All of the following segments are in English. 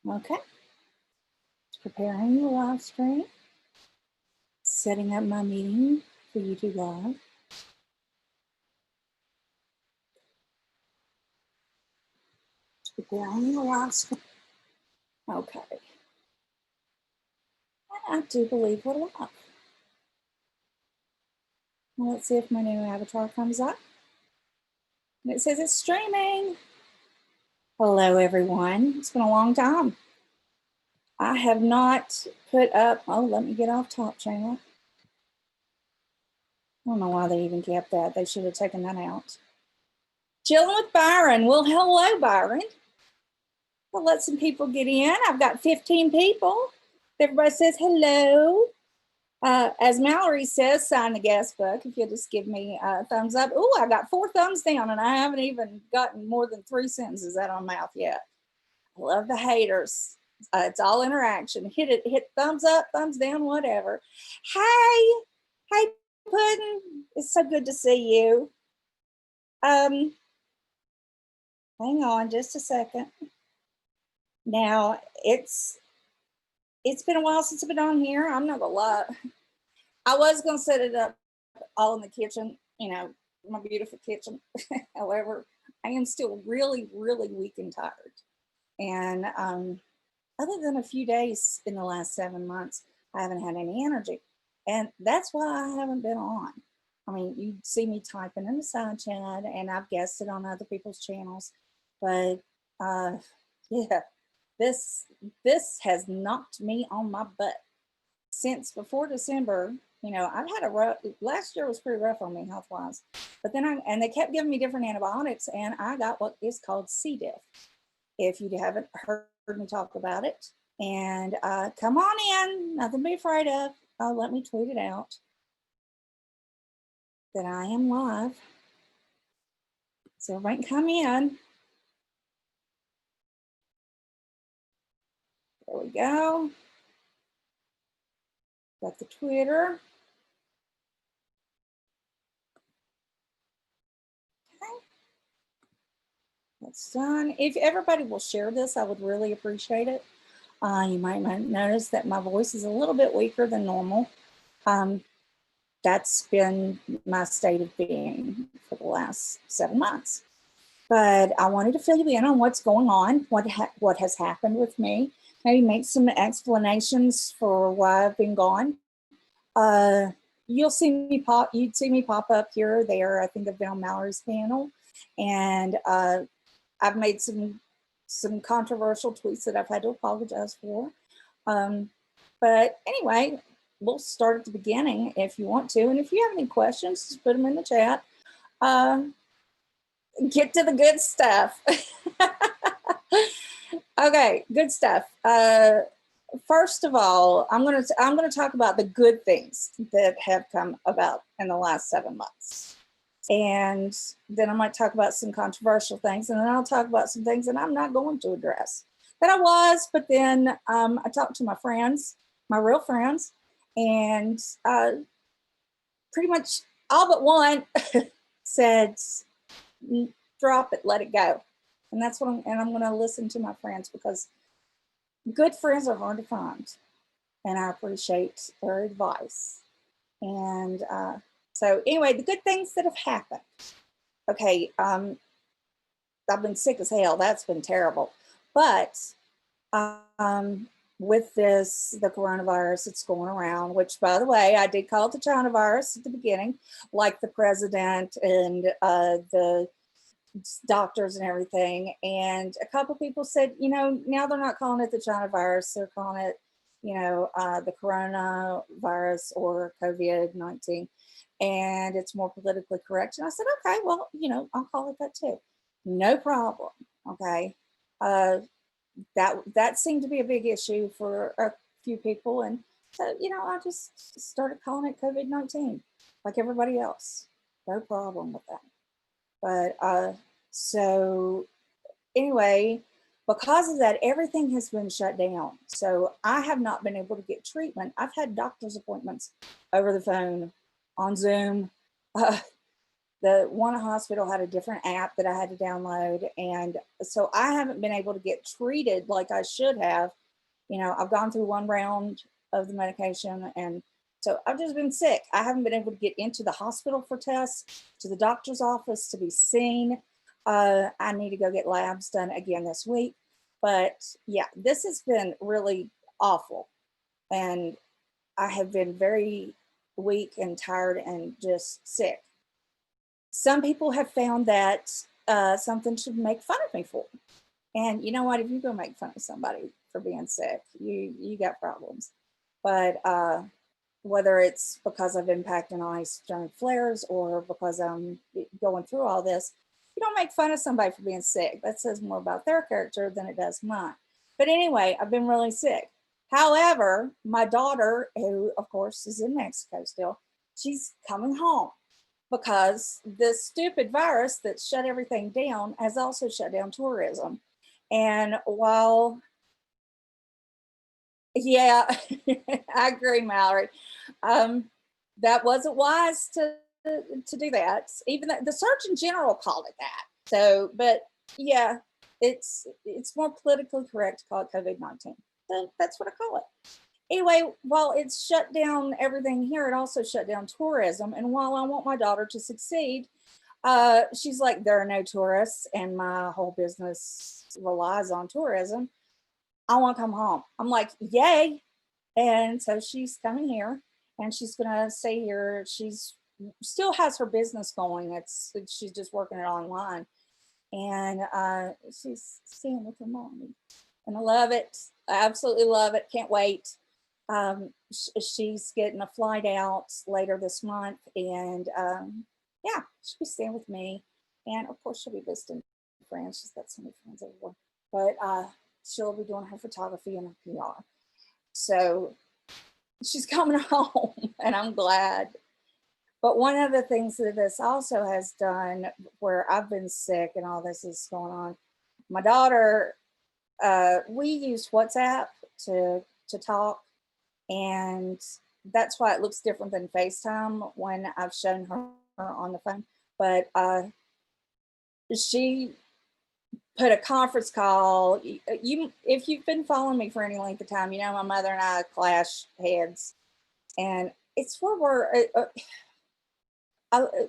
Okay, preparing the live stream, setting up my meeting for YouTube Live. Preparing the live stream. Okay. And I do believe we're live. Well, let's see if my new avatar comes up. And it says it's streaming. Hello, everyone. It's been a long time. I have not put up, oh, let me get off top channel. I don't know why they even kept that. They should have taken that out. Chilling with Byron. Well, hello, Byron. We'll let some people get in. I've got 15 people. Everybody says hello. As Mallory says, sign the guest book. If you'll just give me a thumbs up. Oh, I got 4 thumbs down, and I haven't even gotten more than 3 sentences out of my mouth yet. I love the haters. It's all interaction. Hit thumbs up, thumbs down, whatever. Hey, Puddin'. It's so good to see you. Hang on just a second. Now, it's been a while since I've been on here. I'm not gonna lie. I was gonna set it up all in the kitchen, you know, my beautiful kitchen. However, I am still really, really weak and tired. And other than a few days in the last 7 months, I haven't had any energy. And that's why I haven't been on. I mean, you see me typing in the side chat, and I've guested on other people's channels. But yeah, this has knocked me on my butt since before December. You know, I've had a rough, last year was pretty rough on me health-wise, but then and they kept giving me different antibiotics, and I got what is called C. diff. If you haven't heard me talk about it, and come on in, nothing to be afraid of. Let me tweet it out that I am live, so everybody can come in. There we go. Got the Twitter. Okay. That's done. If everybody will share this, I would really appreciate it. You might notice that my voice is a little bit weaker than normal. That's been my state of being for the last 7 months. But I wanted to fill you in on what's going on, what has happened with me, maybe make some explanations for why I've been gone. You'd see me pop up here or there. I think I've been on Mallory's panel, and I've made some controversial tweets that I've had to apologize for. But anyway, we'll start at the beginning if you want to. And if you have any questions, just put them in the chat. Get to the good stuff. Okay, good stuff. First of all, I'm gonna talk about the good things that have come about in the last 7 months. And then I might talk about some controversial things, and then I'll talk about some things that I'm not going to address. That I was, but then I talked to my friends, my real friends, and pretty much all but one said, drop it, let it go. And that's what I'm going to listen to my friends, because good friends are hard to find, and I appreciate their advice. And so anyway, the good things that have happened. Okay, I've been sick as hell. That's been terrible. But with the coronavirus that's going around, which, by the way, I did call it the China virus at the beginning, like the president and the doctors and everything. And a couple people said, you know, now they're not calling it the China virus, they're calling it, you know, the coronavirus or COVID-19, and it's more politically correct. And I said, okay, well, you know, I'll call it that too, no problem. Okay, that seemed to be a big issue for a few people, and so, you know, I just started calling it COVID-19 like everybody else. No problem with that. But so anyway, because of that, everything has been shut down. So I have not been able to get treatment. I've had doctor's appointments over the phone, on Zoom. The one hospital had a different app that I had to download. And so I haven't been able to get treated like I should have. I've gone through one round of the medication, and so I've just been sick. I haven't been able to get into the hospital for tests, to the doctor's office to be seen. I need to go get labs done again this week. But yeah, this has been really awful. And I have been very weak and tired and just sick. Some people have found that something should make fun of me for. And you know what? If you go make fun of somebody for being sick, you got problems. But whether it's because I've impacted ice during flares or because I'm going through all this, you don't make fun of somebody for being sick. That says more about their character than it does mine. But anyway, I've been really sick. However, my daughter, who of course is in Mexico still, she's coming home because this stupid virus that shut everything down has also shut down tourism. And while, yeah, I agree, Mallory. Um, that wasn't wise to do that. Even the Surgeon General called it that. So, but yeah, it's more politically correct to call it COVID-19. So that's what I call it. Anyway, while it's shut down everything here, it also shut down tourism. And while I want my daughter to succeed, she's like, there are no tourists, and my whole business relies on tourism. I want to come home. I'm like, yay. And so she's coming here and she's going to stay here. She's still has her business going. She's just working it online. And she's staying with her mom. And I love it. I absolutely love it. Can't wait. She's getting a flight out later this month. And yeah, she'll be staying with me. And of course, she'll be visiting friends. She's got so many friends everywhere. But she'll be doing her photography and her PR. So she's coming home, and I'm glad. But one of the things that this also has done, where I've been sick and all this is going on, my daughter, we use WhatsApp to talk, and that's why it looks different than FaceTime when I've shown her on the phone. But she put a conference call. If you've been following me for any length of time, my mother and I clash heads, and it's where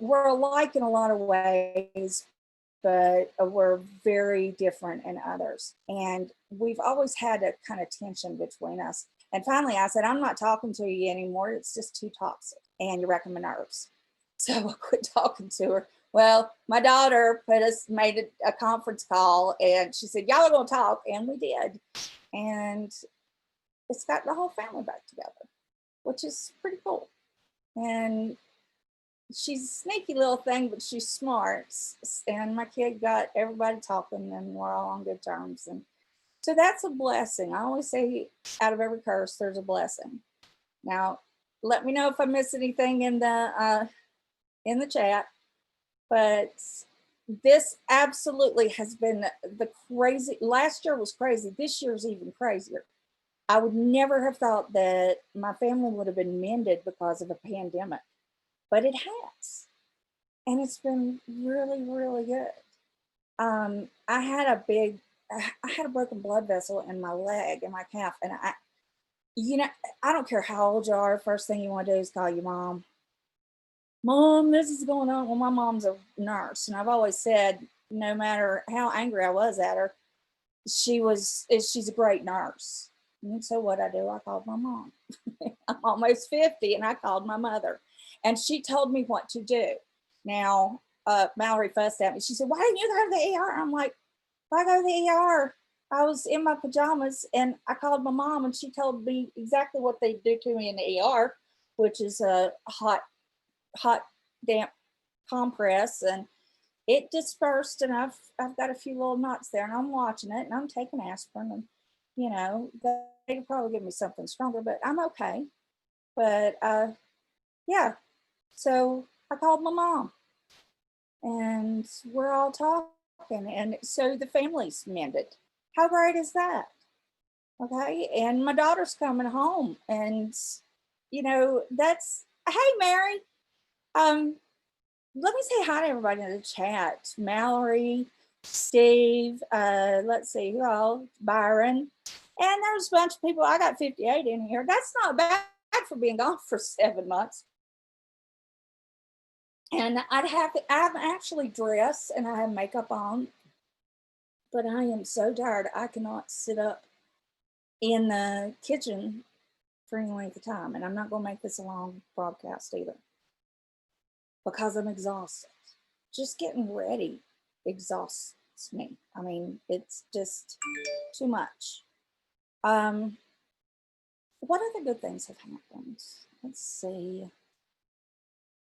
we're alike in a lot of ways, but we're very different in others. And we've always had a kind of tension between us. And finally, I said, I'm not talking to you anymore. It's just too toxic, and you're wrecking my nerves. So I quit talking to her. Well, my daughter made a conference call, and she said, y'all are going to talk. And we did. And it's got the whole family back together, which is pretty cool. And she's a sneaky little thing, but she's smart. And my kid got everybody talking, and we're all on good terms. And so that's a blessing. I always say, out of every curse, there's a blessing. Now, let me know if I miss anything in the chat. But this absolutely has been the crazy. Last year was crazy. This year's even crazier. I would never have thought that my family would have been mended because of a pandemic, but it has. And it's been really, really good. I had a broken blood vessel in my leg, in my calf. And I don't care how old you are. First thing you want to do is call your mom. Mom, this is going on. Well, my mom's a nurse, and I've always said, no matter how angry I was at her, she's a great nurse. And so what I do, I called my mom. I'm almost 50, and I called my mother, and she told me what to do. Now, Mallory fussed at me. She said, why didn't you go to the ER? I'm like, if I go to the ER, I was in my pajamas, and I called my mom, and she told me exactly what they do to me in the ER, which is a hot damp compress, and it dispersed, and I've got a few little knots there, and I'm watching it, and I'm taking aspirin, and they could probably give me something stronger, but I'm okay. But yeah, so I called my mom, and we're all talking, and so the family's mended. How great is that? Okay, and my daughter's coming home, and that's, hey Mary, let me say hi to everybody in the chat. Mallory, Steve, let's see, who else? Byron. And there's a bunch of people. I got 58 in here. That's not bad for being gone for 7 months. And I'm actually dressed and I have makeup on, but I am so tired. I cannot sit up in the kitchen for any length of time. And I'm not going to make this a long broadcast either because I'm exhausted. Just getting ready exhausts me. I mean, it's just too much. What other good things have happened? Let's see.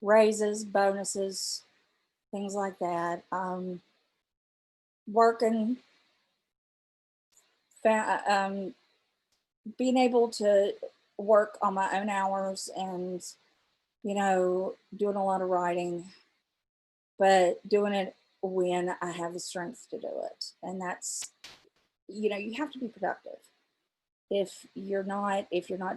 Raises, bonuses, things like that. Working, being able to work on my own hours and, doing a lot of writing, but doing it when I have the strength to do it. And that's, you have to be productive. If you're not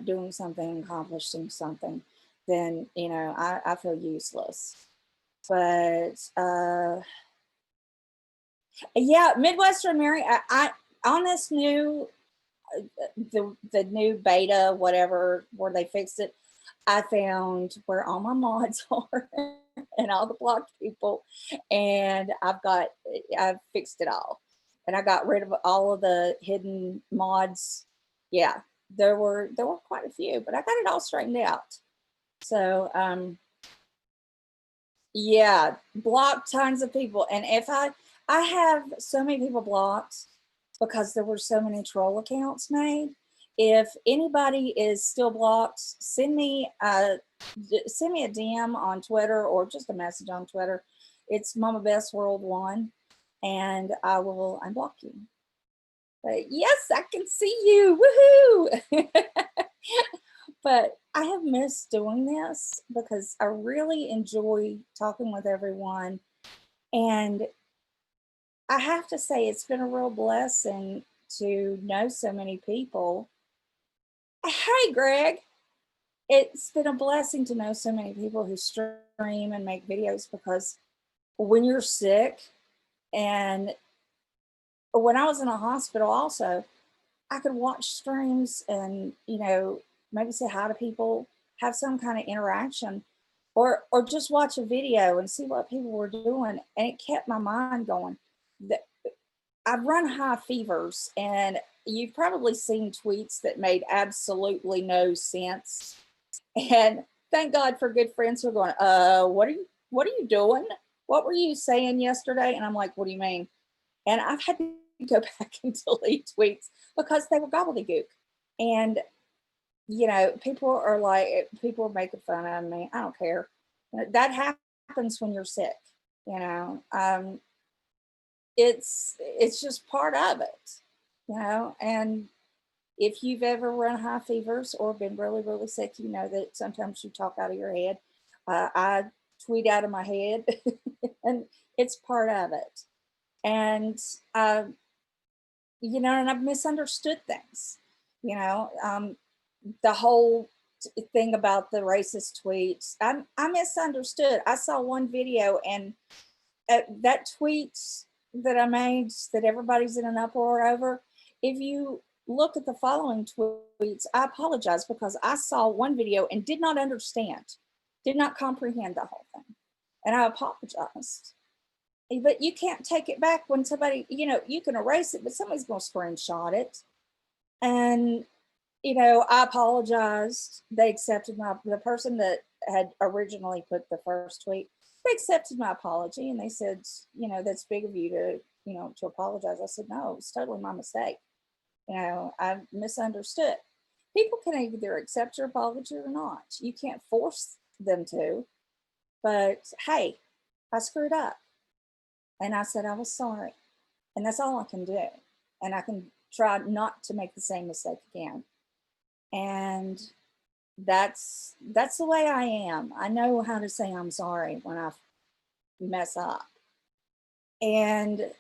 doing something, accomplishing something, then, I feel useless. But yeah, Midwestern Mary, I on this new the new beta, whatever, where they fixed it, I found where all my mods are and all the blocked people, and I've fixed it all, and I got rid of all of the hidden mods. Yeah, there were quite a few, but I got it all straightened out. So yeah, blocked tons of people, and if I have so many people blocked because there were so many troll accounts made. If anybody is still blocked, send me a DM on Twitter or just a message on Twitter. It's Mama Best World 1, and I will unblock you. But yes, I can see you. Woohoo! But I have missed doing this because I really enjoy talking with everyone. And I have to say, it's been a real blessing to know so many people. Hey, Greg. It's been a blessing to know so many people who stream and make videos, because when you're sick, and when I was in a hospital also, I could watch streams and, maybe say hi to people, have some kind of interaction, or just watch a video and see what people were doing. And it kept my mind going. I've run high fevers, and you've probably seen tweets that made absolutely no sense. And thank God for good friends who are going, what are you doing? What were you saying yesterday? And I'm like, what do you mean? And I've had to go back and delete tweets because they were gobbledygook. And, people are making fun of me. I don't care. That happens when you're sick, you know. It's just part of it, and if you've ever run high fevers or been really, really sick, you know that sometimes you talk out of your head. I tweet out of my head, and it's part of it. And, and I've misunderstood things, the whole thing about the racist tweets. I misunderstood. I saw one video, and that tweet that I made that everybody's in an uproar over, if you look at the following tweets, I apologize because I saw one video and did not understand, did not comprehend the whole thing. And I apologized. But you can't take it back when somebody, you can erase it, but somebody's going to screenshot it. And, I apologized. They accepted the person that had originally put the first tweet, they accepted my apology, and they said, that's big of you to apologize. I said, no, it's totally my mistake. I misunderstood. People can either accept your apology or not. You can't force them to. But hey, I screwed up. And I said I was sorry. And that's all I can do. And I can try not to make the same mistake again. And that's the way I am. I know how to say I'm sorry when I mess up. And,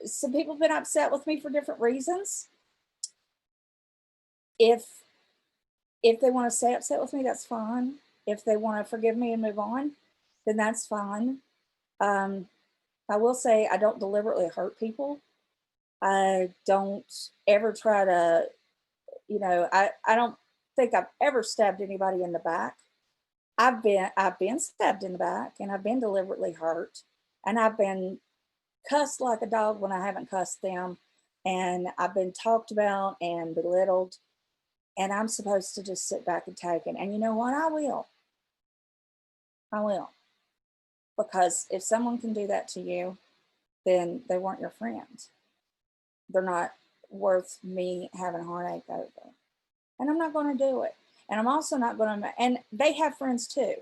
some people have been upset with me for different reasons. If they want to stay upset with me, that's fine. If they want to forgive me and move on, then that's fine. Um, I will say I don't deliberately hurt people. I don't ever try to, I don't think I've ever stabbed anybody in the back. I've been stabbed in the back, and I've been deliberately hurt, and I've been cussed like a dog when I haven't cussed them, and I've been talked about and belittled, and I'm supposed to just sit back and take it. And you know what? I will, because if someone can do that to you, then they weren't your friend. They're not worth me having a heartache over, and I'm not going to do it. And I'm also not going to. And they have friends too.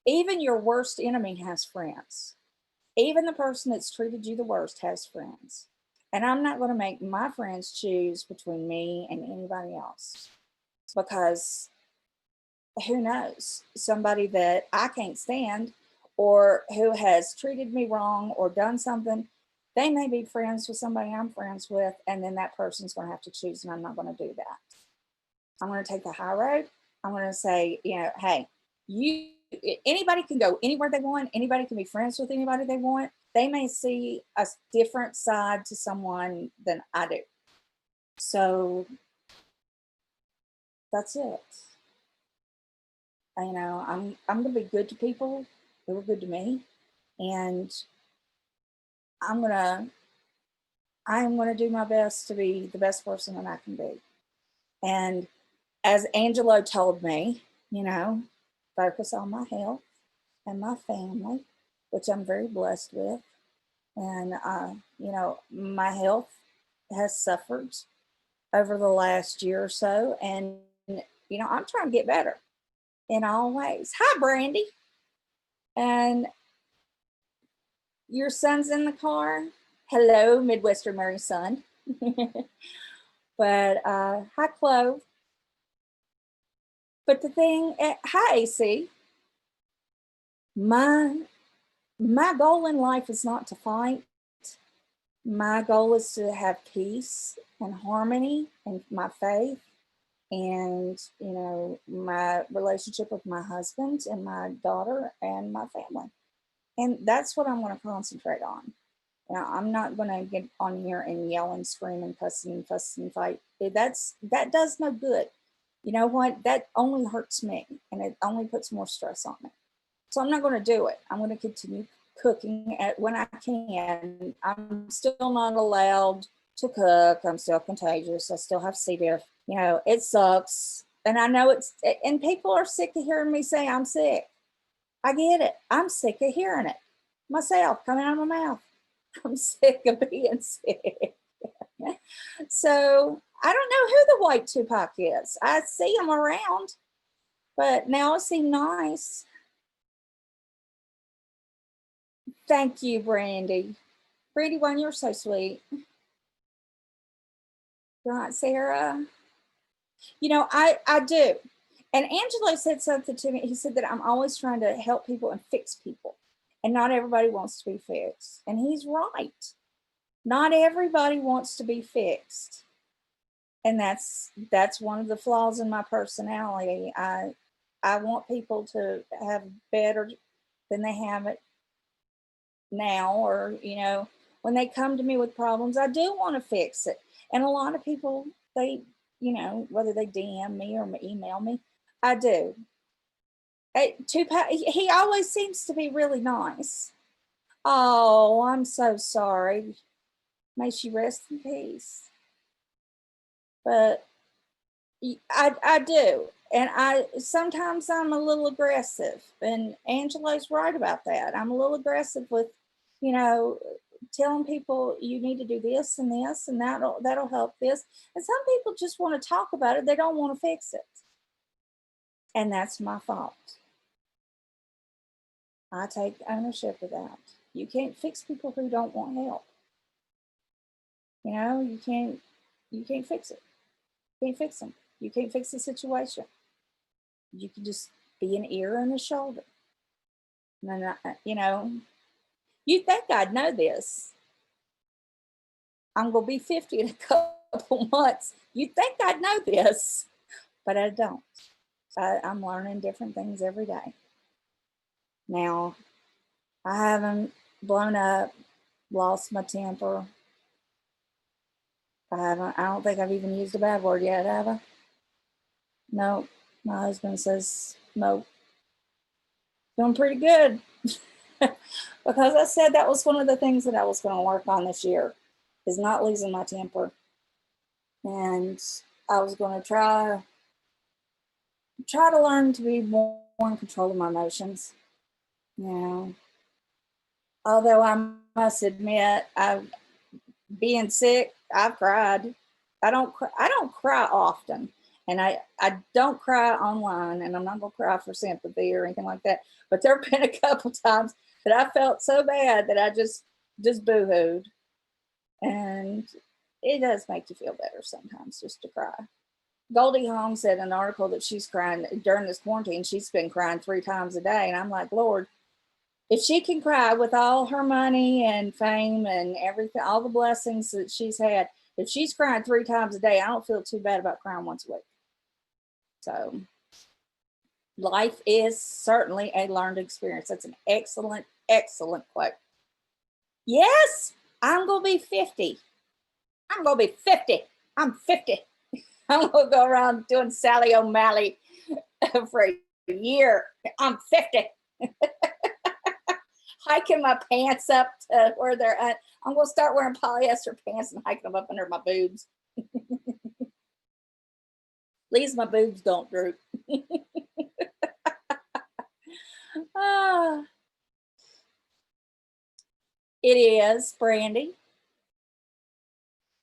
Even your worst enemy has friends. Even the person that's treated you the worst has friends. And I'm not going to make my friends choose between me and anybody else, because who knows? Somebody that I can't stand, or who has treated me wrong or done something, they may be friends with somebody I'm friends with, and then that person's going to have to choose, and I'm not going to do that. I'm going to take the high road. I'm going to say, hey, you anybody can go anywhere they want. Anybody can be friends with anybody they want. They may see a different side to someone than I do. So that's it. I'm gonna be good to people who are good to me, and I'm gonna I am gonna do my best to be the best person that I can be. And as Angelo told me, focus on my health and my family, which I'm very blessed with. And my health has suffered over the last year or so, and I'm trying to get better in all ways. Hi, Brandy. And your son's in the car. Hello, Midwestern Mary son. But hi, Chloe. But the thing, hi, AC. My my goal in life is not to fight. My goal is to have peace and harmony and my faith, and my relationship with my husband and my daughter and my family. And that's what I'm going to concentrate on. I'm not going to get on here and yell and scream and cuss and fuss and fight. That does no good. You know what? That only hurts me, and it only puts more stress on me. So I'm not going to do it. I'm going to continue cooking when I can. I'm still not allowed to cook. I'm still contagious. I still have C. diff. It sucks. And I know and people are sick of hearing me say I'm sick. I get it. I'm sick of hearing it myself coming out of my mouth. I'm sick of being sick. So I don't know who the white Tupac is. I see him around, but now it seems nice. Thank you, Brandy. Brandy One, you're so sweet. Right, Sarah? I do. And Angelo said something to me. He said that I'm always trying to help people and fix people. And not everybody wants to be fixed. And he's right. Not everybody wants to be fixed. And that's one of the flaws in my personality. I want people to have better than they have it now, or when they come to me with problems, I do want to fix it. And a lot of people, they whether they DM me or email me, I do. Tupac, he always seems to be really nice. Oh, I'm so sorry. May she rest in peace. But I do. And sometimes I'm a little aggressive, and Angelo's right about that. I'm a little aggressive with, telling people you need to do this, and that'll help this. And some people just want to talk about it. They don't want to fix it. And that's my fault. I take ownership of that. You can't fix people who don't want help. You can't fix it. You can't fix them. You can't fix the situation. You can just be an ear and a shoulder. And then, you think I'd know this. I'm going to be 50 in a couple months. You think I'd know this, but I don't. I'm learning different things every day. Now, I haven't blown up, lost my temper. I don't think I've even used a bad word yet, have I? No. My husband says, no. Doing pretty good. Because I said that was one of the things that I was going to work on this year, is not losing my temper. And I was going to try to learn to be more in control of my emotions. You know, although I must admit, being sick, I've cried. I don't cry often, and I don't cry online, and I'm not gonna cry for sympathy or anything like that. But there have been a couple times that I felt so bad that I just boo-hooed, and it does make you feel better sometimes just to cry. Goldie Hawn said in an article that she's crying during this quarantine. She's been crying 3 times a day, and I'm like, Lord, if she can cry with all her money and fame and everything, all the blessings that she's had, if she's crying 3 times a day, I don't feel too bad about crying once a week. So life is certainly a learned experience. That's an excellent, excellent quote. Yes, I'm going to be 50. I'm going to be 50. I'm 50. I'm going to go around doing Sally O'Malley for a year. I'm 50. Hiking my pants up to where they're at. I'm going to start wearing polyester pants and hiking them up under my boobs. At least my boobs don't droop. Ah, it is, Brandy.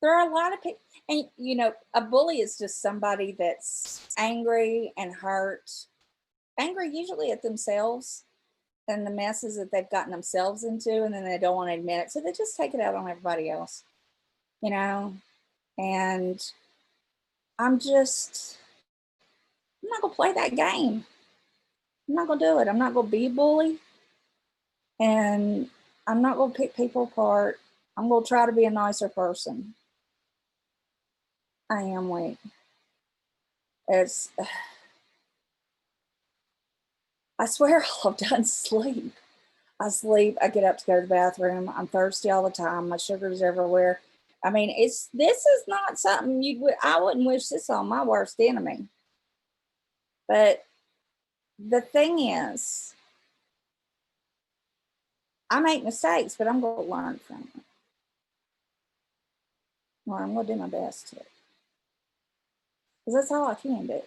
There are a lot of people, and you know, a bully is just somebody that's angry and hurt, angry usually at themselves and the messes that they've gotten themselves into, and then they don't want to admit it. So they just take it out on everybody else, you know? And I'm not going to play that game. I'm not going to do it. I'm not going to be a bully. And I'm not going to pick people apart. I'm going to try to be a nicer person. I am weak. It's, I swear all I've done is sleep. I sleep, I get up to go to the bathroom. I'm thirsty all the time. My sugar's everywhere. I mean, this is not something I wouldn't wish this on my worst enemy. But the thing is, I make mistakes, but I'm going to learn from them. Well, I'm going to do my best to. Because that's all I can do.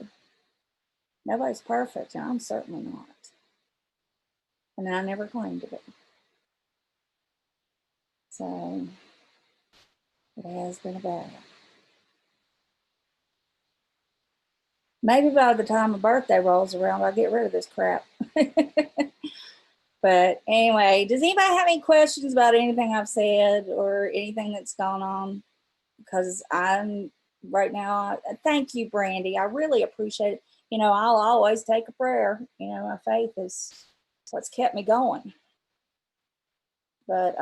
Nobody's perfect, and I'm certainly not. And I never claimed to be. So it has been a battle. Maybe by the time my birthday rolls around, I'll get rid of this crap. But anyway, does anybody have any questions about anything I've said or anything that's gone on? Because I'm right now, thank you, Brandy. I really appreciate it. You know, I'll always take a prayer. You know, my faith is what's kept me going. But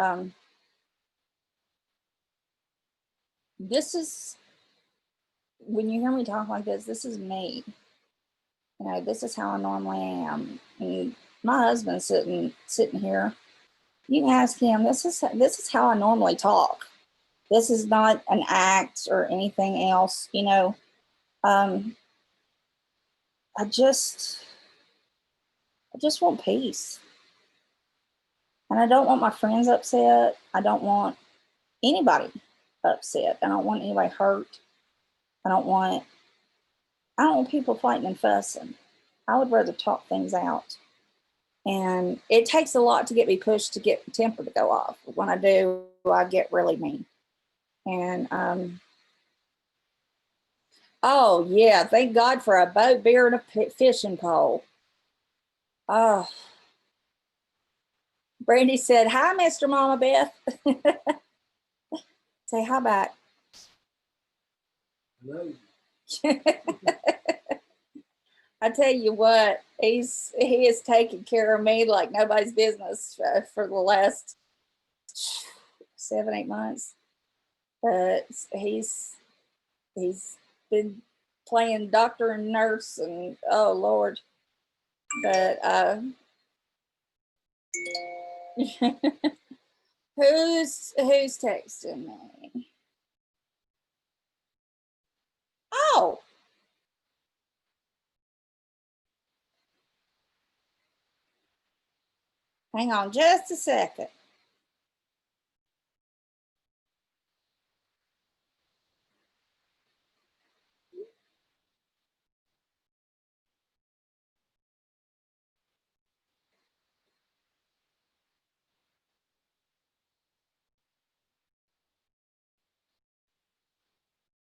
this is, when you hear me talk like this is me. You know, this is how I normally am. And my husband's sitting here. You can ask him. This is how I normally talk. This is not an act or anything else. You know, I just want peace, and I don't want my friends upset. I don't want anybody upset. I don't want anybody hurt. I don't want people fighting and fussing. I would rather talk things out. And it takes a lot to get me pushed to get temper to go off. When I do, I get really mean. And oh yeah, thank God for a boat, beer, and a fishing pole. Oh, Brandy said, "Hi, Mr. Mama Beth." Say hi back. Hello. I tell you what, he is taking care of me like nobody's business for the last 7-8 months. But he's been playing doctor and nurse, and oh Lord. But Who's texting me? Oh, hang on just a second.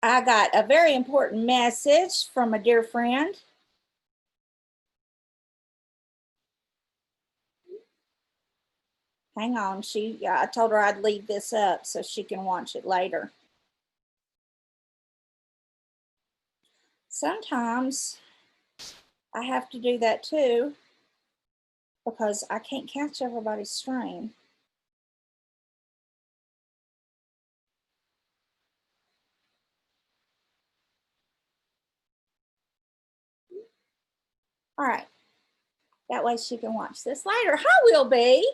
I got a very important message from a dear friend. Hang on, I told her I'd leave this up so she can watch it later. Sometimes I have to do that too because I can't catch everybody's stream. All right. That way she can watch this later. Hi, Will B.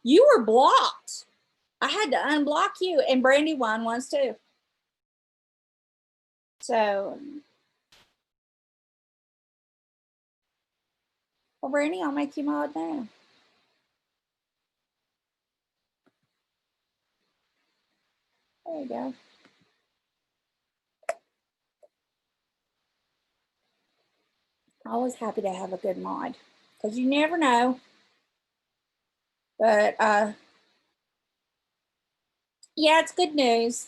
You were blocked. I had to unblock you, and Brandywine was too. So, well, Brandy, I'll make you mod now. There you go. Always happy to have a good mod because you never know. But yeah, it's good news.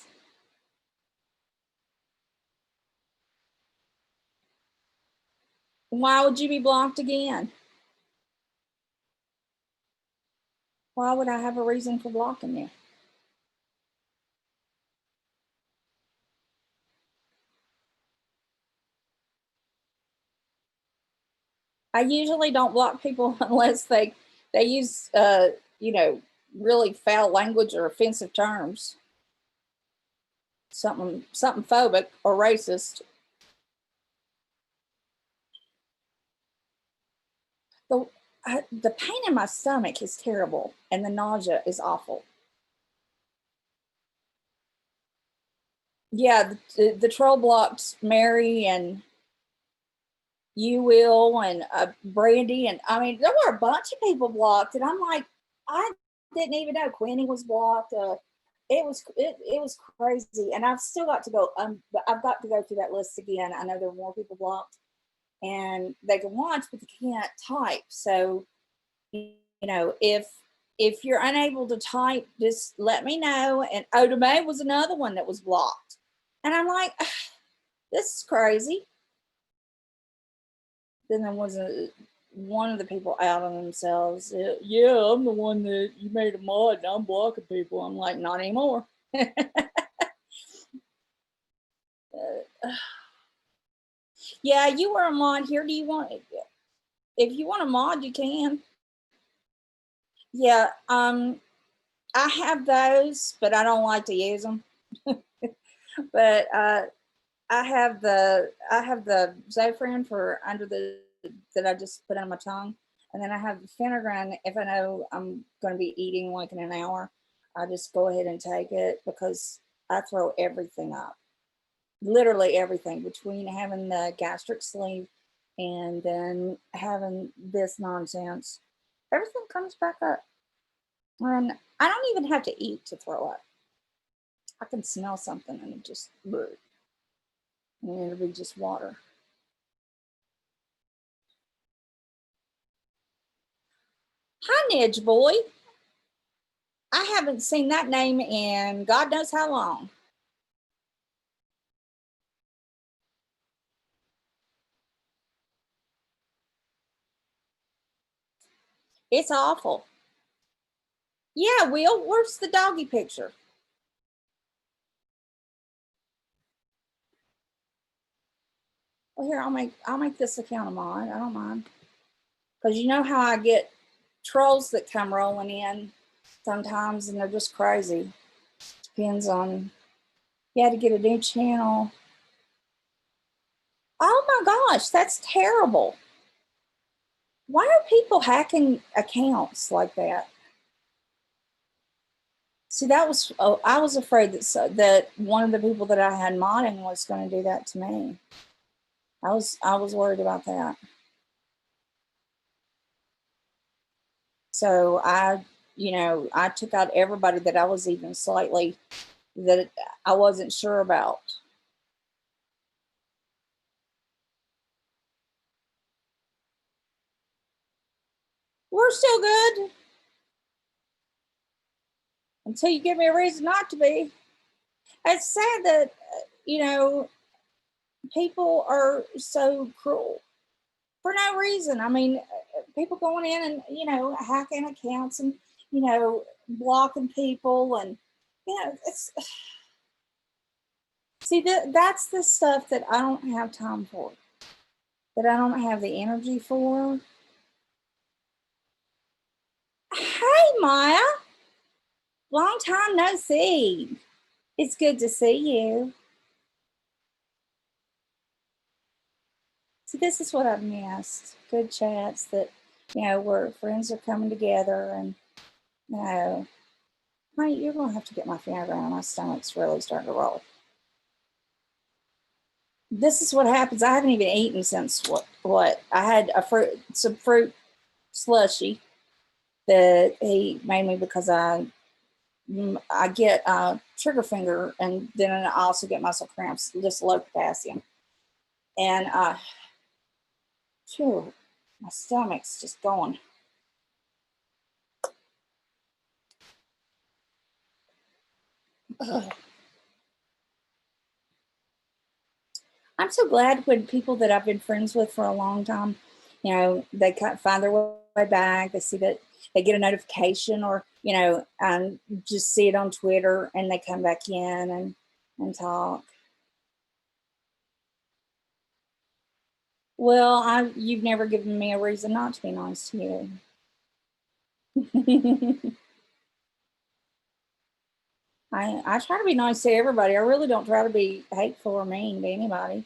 Why would you be blocked again? Why would I have a reason for blocking you? I usually don't block people unless they use you know, really foul language or offensive terms. Something phobic or racist. The pain in my stomach is terrible and the nausea is awful. Yeah, the troll blocked Mary and you will and Brandy, and I mean there were a bunch of people blocked, and I'm like, I didn't even know Quinny was blocked. It was crazy, and I've still got to go. I've got to go through that list again. I know there are more people blocked, and they can watch, but they can't type. So, you know, if you're unable to type, just let me know. And Oda May was another one that was blocked, and I'm like, this is crazy. Then there was one of the people out on themselves. Yeah, I'm the one that you made a mod and I'm blocking people. I'm like, not anymore. Yeah, you were a mod here. Do you want, if you want a mod, you can. Yeah, I have those, but I don't like to use them. But I have the Zofran for under the that I just put on my tongue, and then I have the Phenergan. If I know I'm going to be eating like in an hour, I just go ahead and take it because I throw everything up, literally everything between having the gastric sleeve and then having this nonsense. Everything comes back up, and I don't even have to eat to throw up. I can smell something and it just, and it'll be just water. Hi, Nidge boy. I haven't seen that name in God knows how long. It's awful. Yeah, Will, where's the doggy picture? Well, here I'll make this account of mine. I don't mind because you know how I get trolls that come rolling in sometimes, and they're just crazy. Depends on. You had to get a new channel. Oh my gosh, that's terrible. Why are people hacking accounts like that? See, that was, oh, I was afraid that one of the people that I had modding was going to do that to me. I was worried about that. So I took out everybody that I was even slightly, that I wasn't sure about. We're still good until you give me a reason not to be. It's sad that, you know, people are so cruel for no reason. I mean, people going in and, hacking accounts and, blocking people. And, it's, see, that's the stuff that I don't have time for, that I don't have the energy for. Hey, Maya, long time no see. It's good to see you. See, this is what I've missed. Good chats that, where friends are coming together. And, honey, you're going to have to get my finger around. My stomach's really starting to roll. This is what happens. I haven't even eaten since what I had some fruit slushy that he made me, because I get trigger finger, and then I also get muscle cramps, just low potassium. And phew, my stomach's just going. Ugh. I'm so glad when people that I've been friends with for a long time, they find their way back. They see that they get a notification, or just see it on Twitter, and they come back in and talk. Well, you've never given me a reason not to be nice to you. I try to be nice to everybody. I really don't try to be hateful or mean to anybody.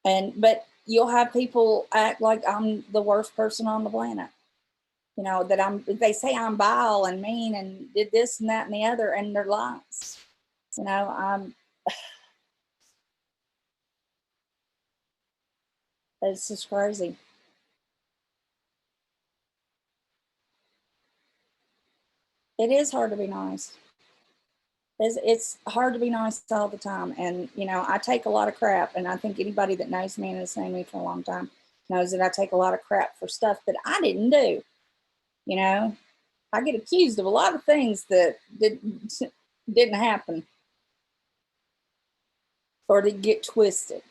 But you'll have people act like I'm the worst person on the planet. That they say I'm vile and mean and did this and that and the other, and they're lies. I'm It's just crazy. It is hard to be nice. It's hard to be nice all the time. And, I take a lot of crap. And I think anybody that knows me and has known me for a long time knows that I take a lot of crap for stuff that I didn't do. I get accused of a lot of things that didn't happen, or to get twisted.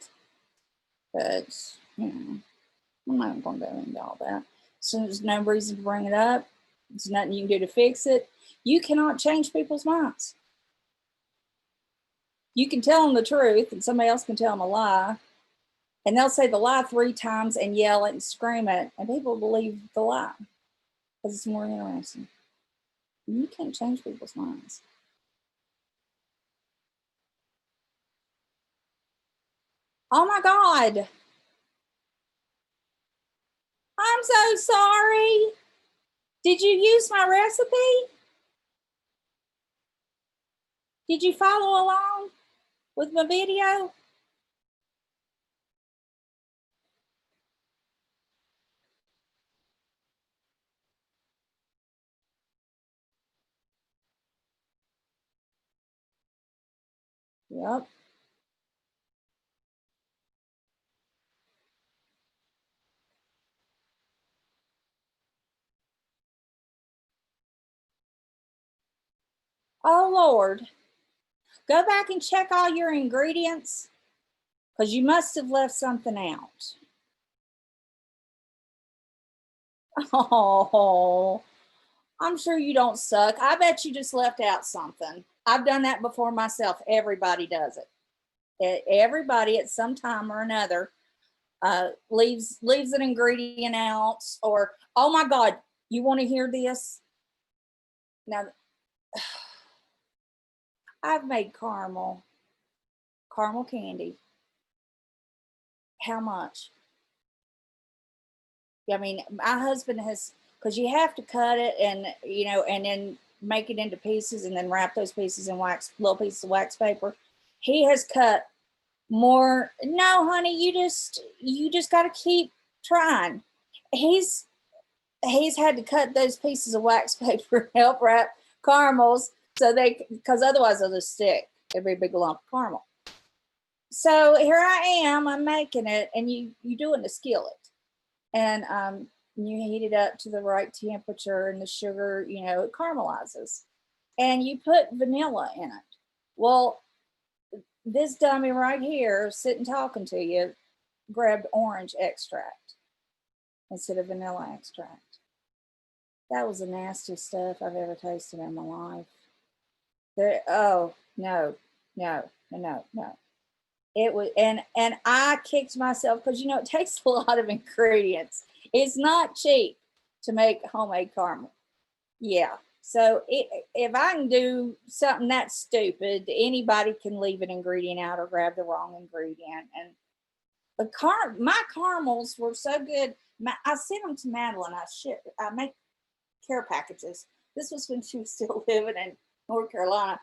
But, I'm not going to go into all that. So there's no reason to bring it up. There's nothing you can do to fix it. You cannot change people's minds. You can tell them the truth, and somebody else can tell them a lie, and they'll say the lie 3 times and yell it and scream it, and people believe the lie because it's more interesting. You can't change people's minds. Oh my God. I'm so sorry. Did you use my recipe? Did you follow along with my video? Yep. Oh, Lord. Go back and check all your ingredients, because you must have left something out. Oh, I'm sure you don't suck. I bet you just left out something. I've done that before myself. Everybody does it. Everybody at some time or another leaves an ingredient out. Or, oh my God, you want to hear this? Now, I've made caramel candy. How much? I mean, my husband has, because you have to cut it and, and then make it into pieces and then wrap those pieces in little pieces of wax paper. He has cut more. No, honey, you just got to keep trying. He's had to cut those pieces of wax paper and help wrap caramels because otherwise they'll just stick. It'll be a big lump of caramel. So here I am, I'm making it, and you do it in a skillet. And you heat it up to the right temperature, and the sugar, it caramelizes. And you put vanilla in it. Well, this dummy right here, sitting talking to you, grabbed orange extract instead of vanilla extract. That was the nastiest stuff I've ever tasted in my life. Oh, no. It was, and I kicked myself because, it takes a lot of ingredients. It's not cheap to make homemade caramel. Yeah. So if I can do something that stupid, anybody can leave an ingredient out or grab the wrong ingredient. And my caramels were so good. I sent them to Madeline. I make care packages. This was when she was still living in North Carolina.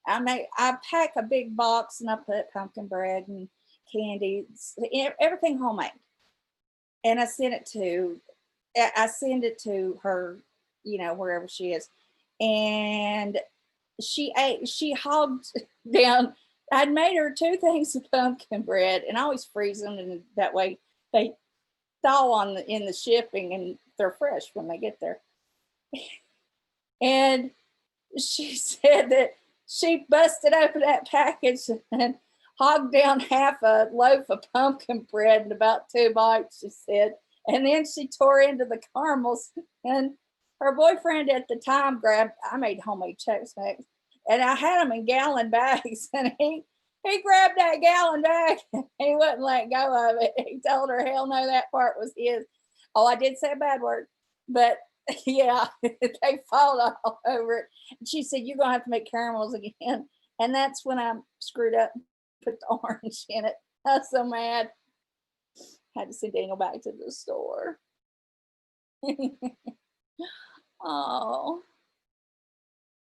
I pack a big box and I put pumpkin bread and candy, everything homemade. And I send it to her, wherever she is. And she hogged down. I'd made her 2 things of pumpkin bread, and I always freeze them, and that way they thaw in the shipping and they're fresh when they get there. And she said that she busted open that package and hogged down half a loaf of pumpkin bread in about 2 bites, she said. And then she tore into the caramels, and her boyfriend at the time I made homemade Chex Mix, and I had them in gallon bags, and he grabbed that gallon bag and he wouldn't let go of it. He told her, hell no, that part was his. Oh, I did say a bad word, but yeah, they fought all over it. And she said, you're going to have to make caramels again. And that's when I screwed up and put the orange in it. I was so mad. Had to send Daniel back to the store. Oh,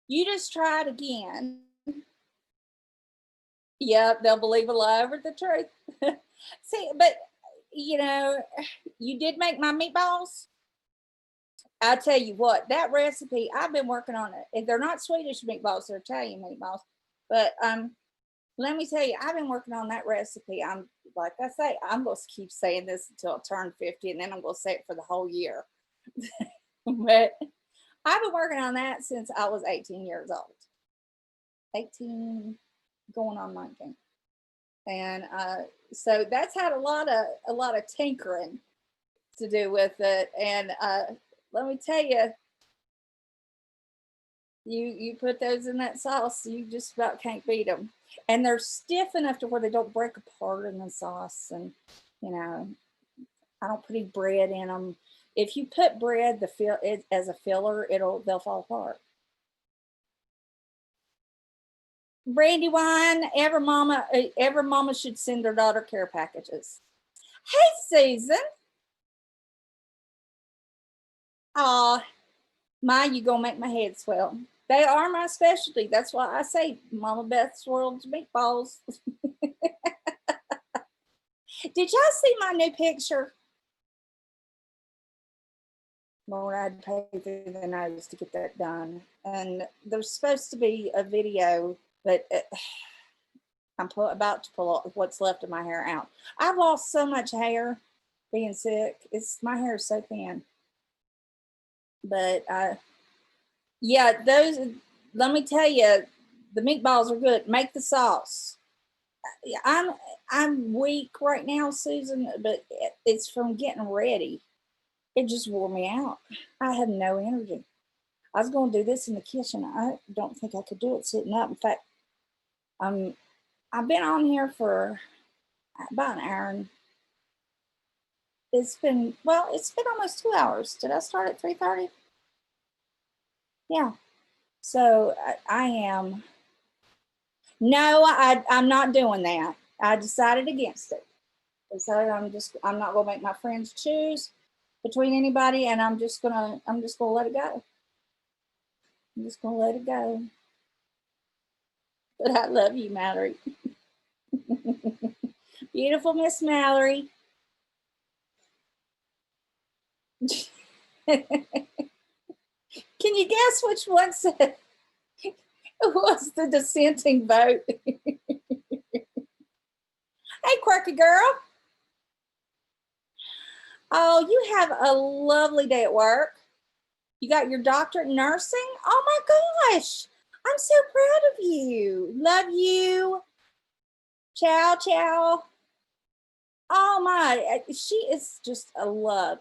you just try it again. Yep, they'll believe a lie over the truth. See, but you did make my meatballs. I tell you what, that recipe, I've been working on it. They're not Swedish meatballs, they're Italian meatballs. But let me tell you, I've been working on that recipe. I'm like I say, I'm going to keep saying this until I turn 50, and then I'm going to say it for the whole year. But I've been working on that since I was 18 years old. 18, going on 19. And so that's had a lot of tinkering to do with it. And let me tell you, you put those in that sauce, you just about can't beat them. And they're stiff enough to where they don't break apart in the sauce. And I don't put any bread in them. If you put bread as a filler, they'll fall apart. Brandywine, every mama should send their daughter care packages. Hey, Susan. My, you gonna make my head swell. They are my specialty. That's why I say Mama Beth's World's Meatballs. Did y'all see my new picture? Lord, I'd pay through the nose to get that done. And there's supposed to be a video, but I'm about to pull what's left of my hair out. I've lost so much hair being sick. My hair is so thin. But yeah, let me tell you, the meatballs are good. Make the sauce. I'm weak right now, Susan, but it's from getting ready. It just wore me out. I have no energy. I was going to do this in the kitchen. I don't think I could do it sitting up. In fact, I've been on here for about an hour, and it's been almost 2 hours. Did I start at 3:30? Yeah. So I am. No, I'm not doing that. I decided against it. I decided I'm not going to make my friends choose. between anybody, and I'm just gonna let it go. I'm just gonna let it go. But I love you, Mallory. Beautiful Miss Mallory. Can you guess which one said was the dissenting vote? Hey, quirky girl. Oh, you have a lovely day at work. You got your doctorate in nursing? Oh my gosh. I'm so proud of you. Love you. Ciao, ciao. Oh my, she is just a love.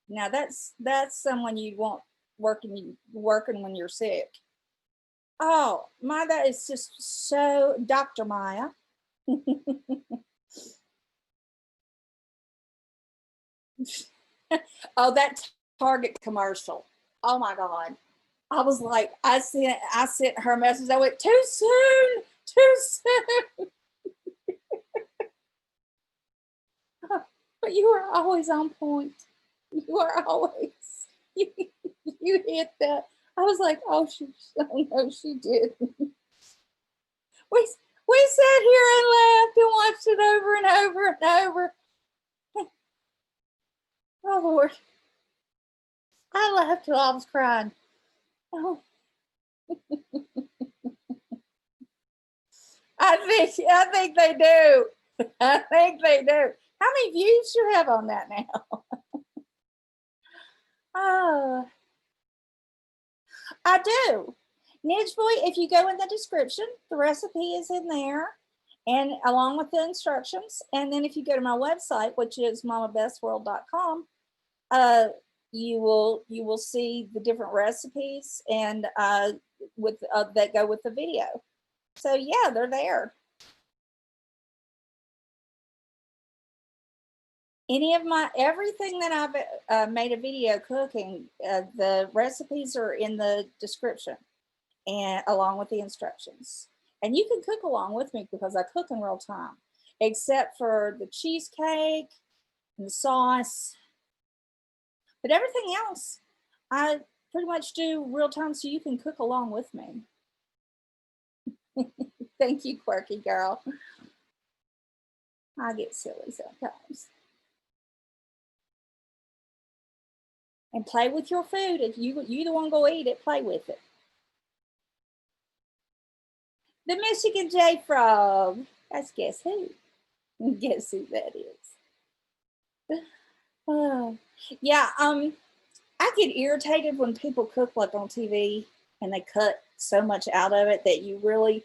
Now that's someone you want working when you're sick. Oh my, that is just so Dr. Maya. Oh, that Target commercial. Oh my God. I was like, I sent her a message. I went, too soon, too soon. But you are always on point. You are always, you, you hit that. I was like, oh, oh no, she did. We sat here and laughed and watched it over and over and over. Oh Lord. I laughed till I was crying. Oh. I think they do. I think they do. How many views do you have on that now? Oh, I do. Nidge Boy, if you go in the description, the recipe is in there, and along with the instructions. And then if you go to my website, which is mamabestworld.com, you will see the different recipes and with that go with the video. So yeah, they're there. Any of everything that I've made a video cooking, the recipes are in the description and along with the instructions. And you can cook along with me because I cook in real time, except for the cheesecake and the sauce. But everything else, I pretty much do real time so you can cook along with me. Thank you, quirky girl. I get silly sometimes. And play with your food. If you the one go eat it, play with it. The Michigan J Frog. That's guess who? Guess who that is? Yeah, I get irritated when people cook like on TV and they cut so much out of it that you really,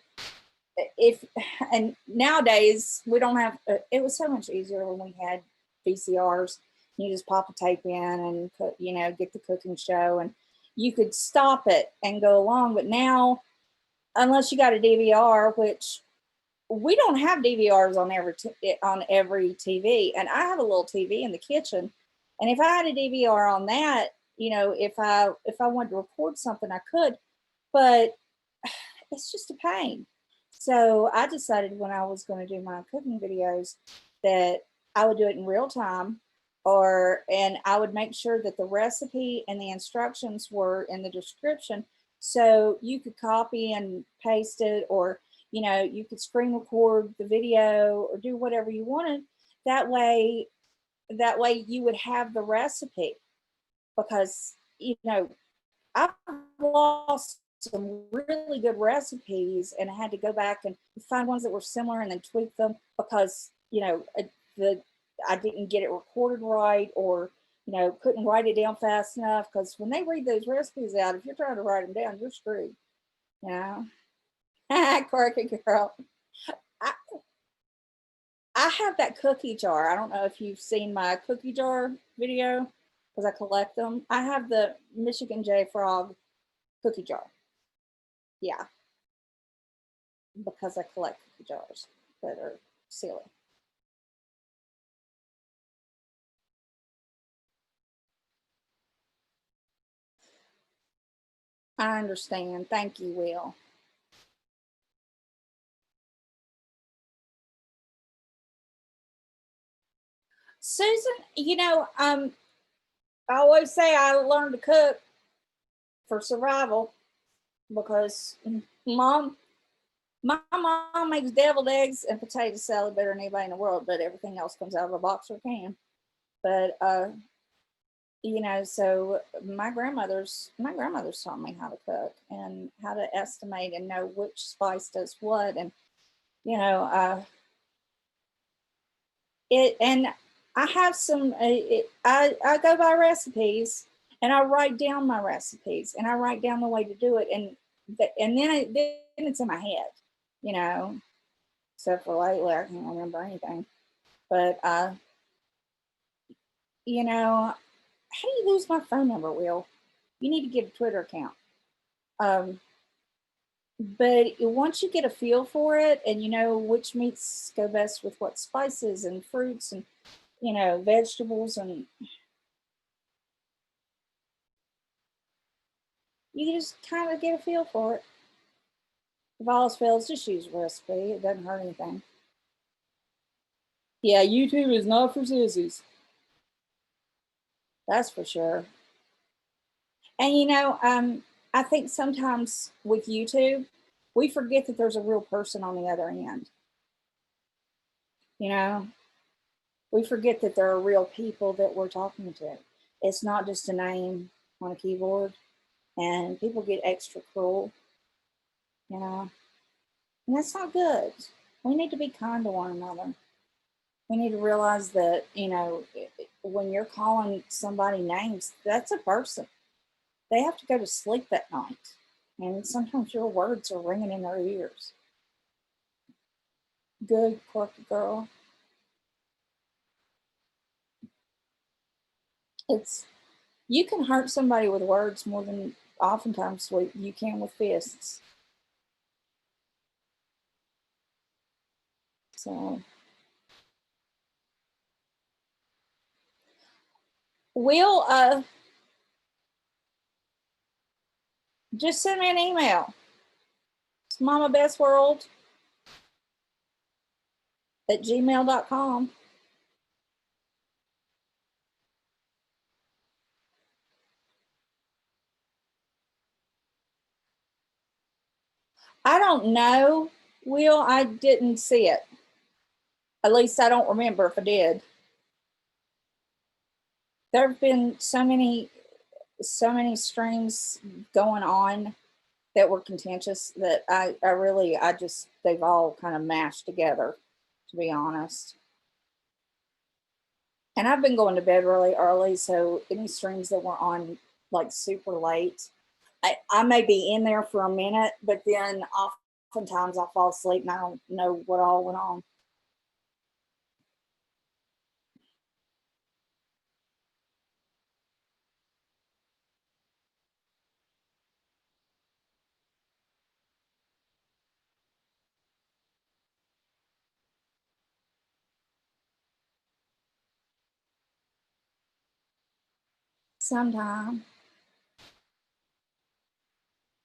if, and nowadays we don't have, it was so much easier when we had VCRs. You just pop a tape in and cook, get the cooking show and you could stop it and go along. But now, unless you got a DVR, which we don't have DVRs on every TV, and I have a little TV in the kitchen, and if I had a DVR on that, if I wanted to record something, I could, but it's just a pain. So I decided when I was going to do my cooking videos that I would do it in real time, and I would make sure that the recipe and the instructions were in the description, so you could copy and paste it, or you could screen record the video or do whatever you wanted. That way you would have the recipe, because I've lost some really good recipes and I had to go back and find ones that were similar and then tweak them because I didn't get it recorded right, or couldn't write it down fast enough, because when they read those recipes out, if you're trying to write them down, you're screwed. Quirky girl. I, I have that cookie jar. I don't know if you've seen my cookie jar video because I collect them. I have the Michigan J Frog cookie jar. Yeah, because I collect cookie jars that are silly. I understand. Thank you, Will. Susan, I always say I learned to cook for survival because mom, my mom makes deviled eggs and potato salad better than anybody in the world, but everything else comes out of a box or can. But so my grandmother's taught me how to cook and how to estimate and know which spice does what, and you know, it and I have some. I go by recipes and I write down my recipes and I write down the way to do it, and then it's in my head, you know. Except for lately, I can't remember anything. But how do you lose my phone number, Will? You need to get a Twitter account. Um, but once you get a feel for it and you know which meats go best with what spices and fruits and vegetables, and you just kind of get a feel for it. If all else fails, just use a recipe. It doesn't hurt anything. Yeah, YouTube is not for sissies. That's for sure. And I think sometimes with YouTube, we forget that there's a real person on the other end. You know, we forget that there are real people that we're talking to. It's not just a name on a keyboard, and people get extra cruel, you know, and that's not good. We need to be kind to one another. We need to realize that, when you're calling somebody names, that's a person. They have to go to sleep that night. And sometimes your words are ringing in their ears. Good, quirky girl. It's You can hurt somebody with words more than oftentimes you can with fists. So we'll just send me an email. It's mamabestworld@gmail.com. I don't know, Will. I didn't see it. At least I don't remember if I did. There have been so many streams going on that were contentious that they've all kind of mashed together, to be honest. And I've been going to bed really early, so any streams that were on like super late, I may be in there for a minute, but then oftentimes I fall asleep and I don't know what all went on. Sometime.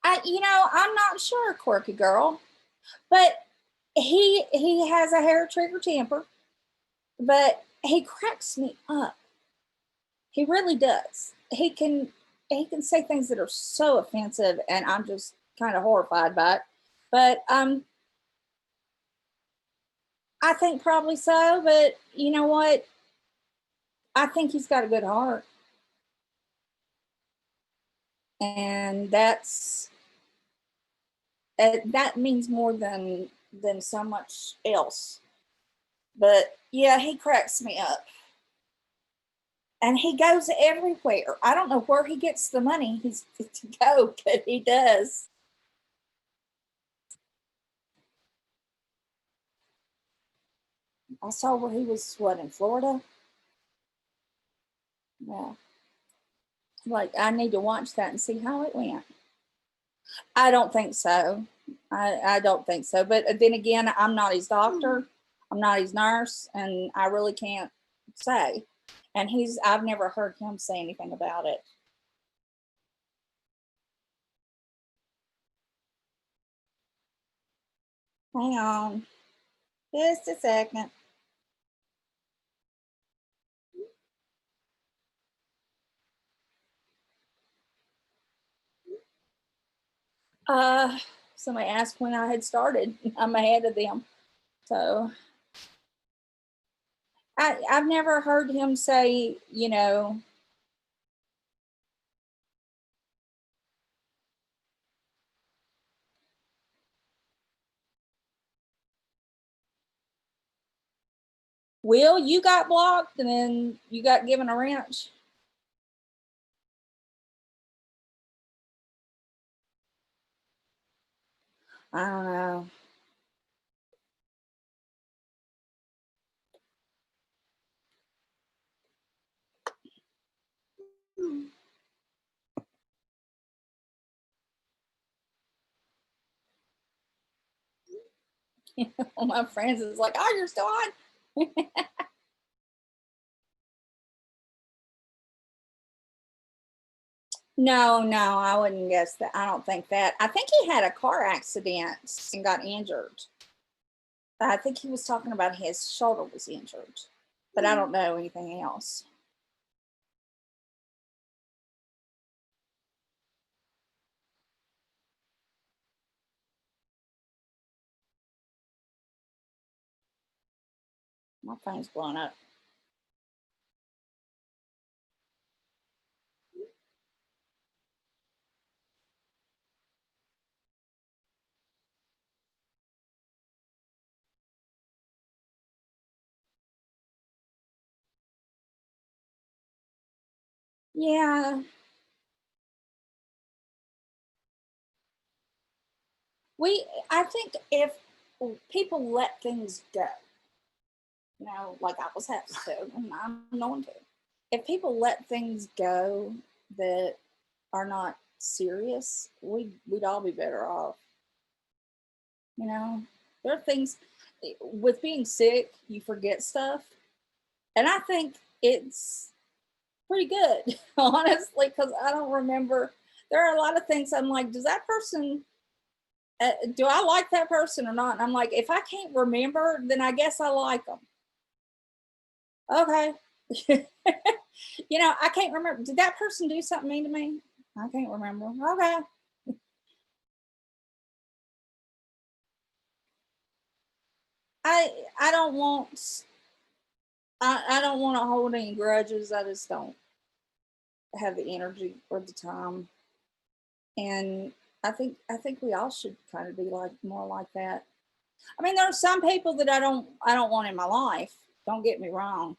I'm not sure, quirky girl, but he has a hair trigger temper, but he cracks me up. He really does. He can say things that are so offensive, and I'm just kind of horrified by it. But I think probably so. But you know what? I think he's got a good heart, and that means more than so much else. But yeah, he cracks me up. And he goes everywhere. I don't know where he gets the money he's to go, but he does. I saw where he was, what, in Florida? Yeah. Like, I need to watch that and see how it went. I don't think so. I don't think so. But then again, I'm not his doctor, I'm not his nurse, and I really can't say. And I've never heard him say anything about it. Hang on just a second. Uh, Somebody asked when I had started. I'm ahead of them. So I've never heard him say, Will, you got blocked and then you got given a wrench. I don't know. One of my friends is like, oh, you're still on. No, no, I wouldn't guess that. I don't think that. I think he had a car accident and got injured. I think he was talking about his shoulder was injured, but I don't know anything else. My phone's blowing up. Yeah, I think if people let things go, like I was having to, and I'm going to. If people let things go that are not serious, we'd all be better off. You know, there are things with being sick, you forget stuff, and I think it's pretty good, honestly, because I don't remember. There are a lot of things I'm like, does that person? Do I like that person or not? And I'm like, if I can't remember, then I guess I like them. Okay. I can't remember. Did that person do something mean to me? I can't remember. Okay. I don't want I don't want to hold any grudges. I just don't have the energy or the time. And I think we all should kind of be like more like that. I mean, there are some people that I don't want in my life. Don't get me wrong.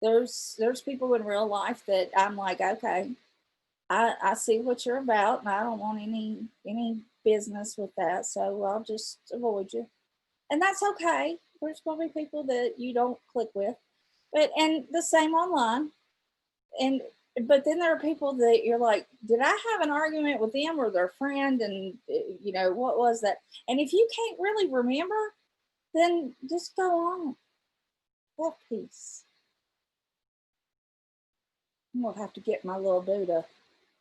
There's people in real life that I'm like, okay, I see what you're about, and I don't want any business with that. So I'll just avoid you, and that's okay. There's probably people that you don't click with, and the same online. And but then there are people that you're like, did I have an argument with them or their friend? And what was that? And if you can't really remember, then just go on. Have peace. We'll have to get my little Buddha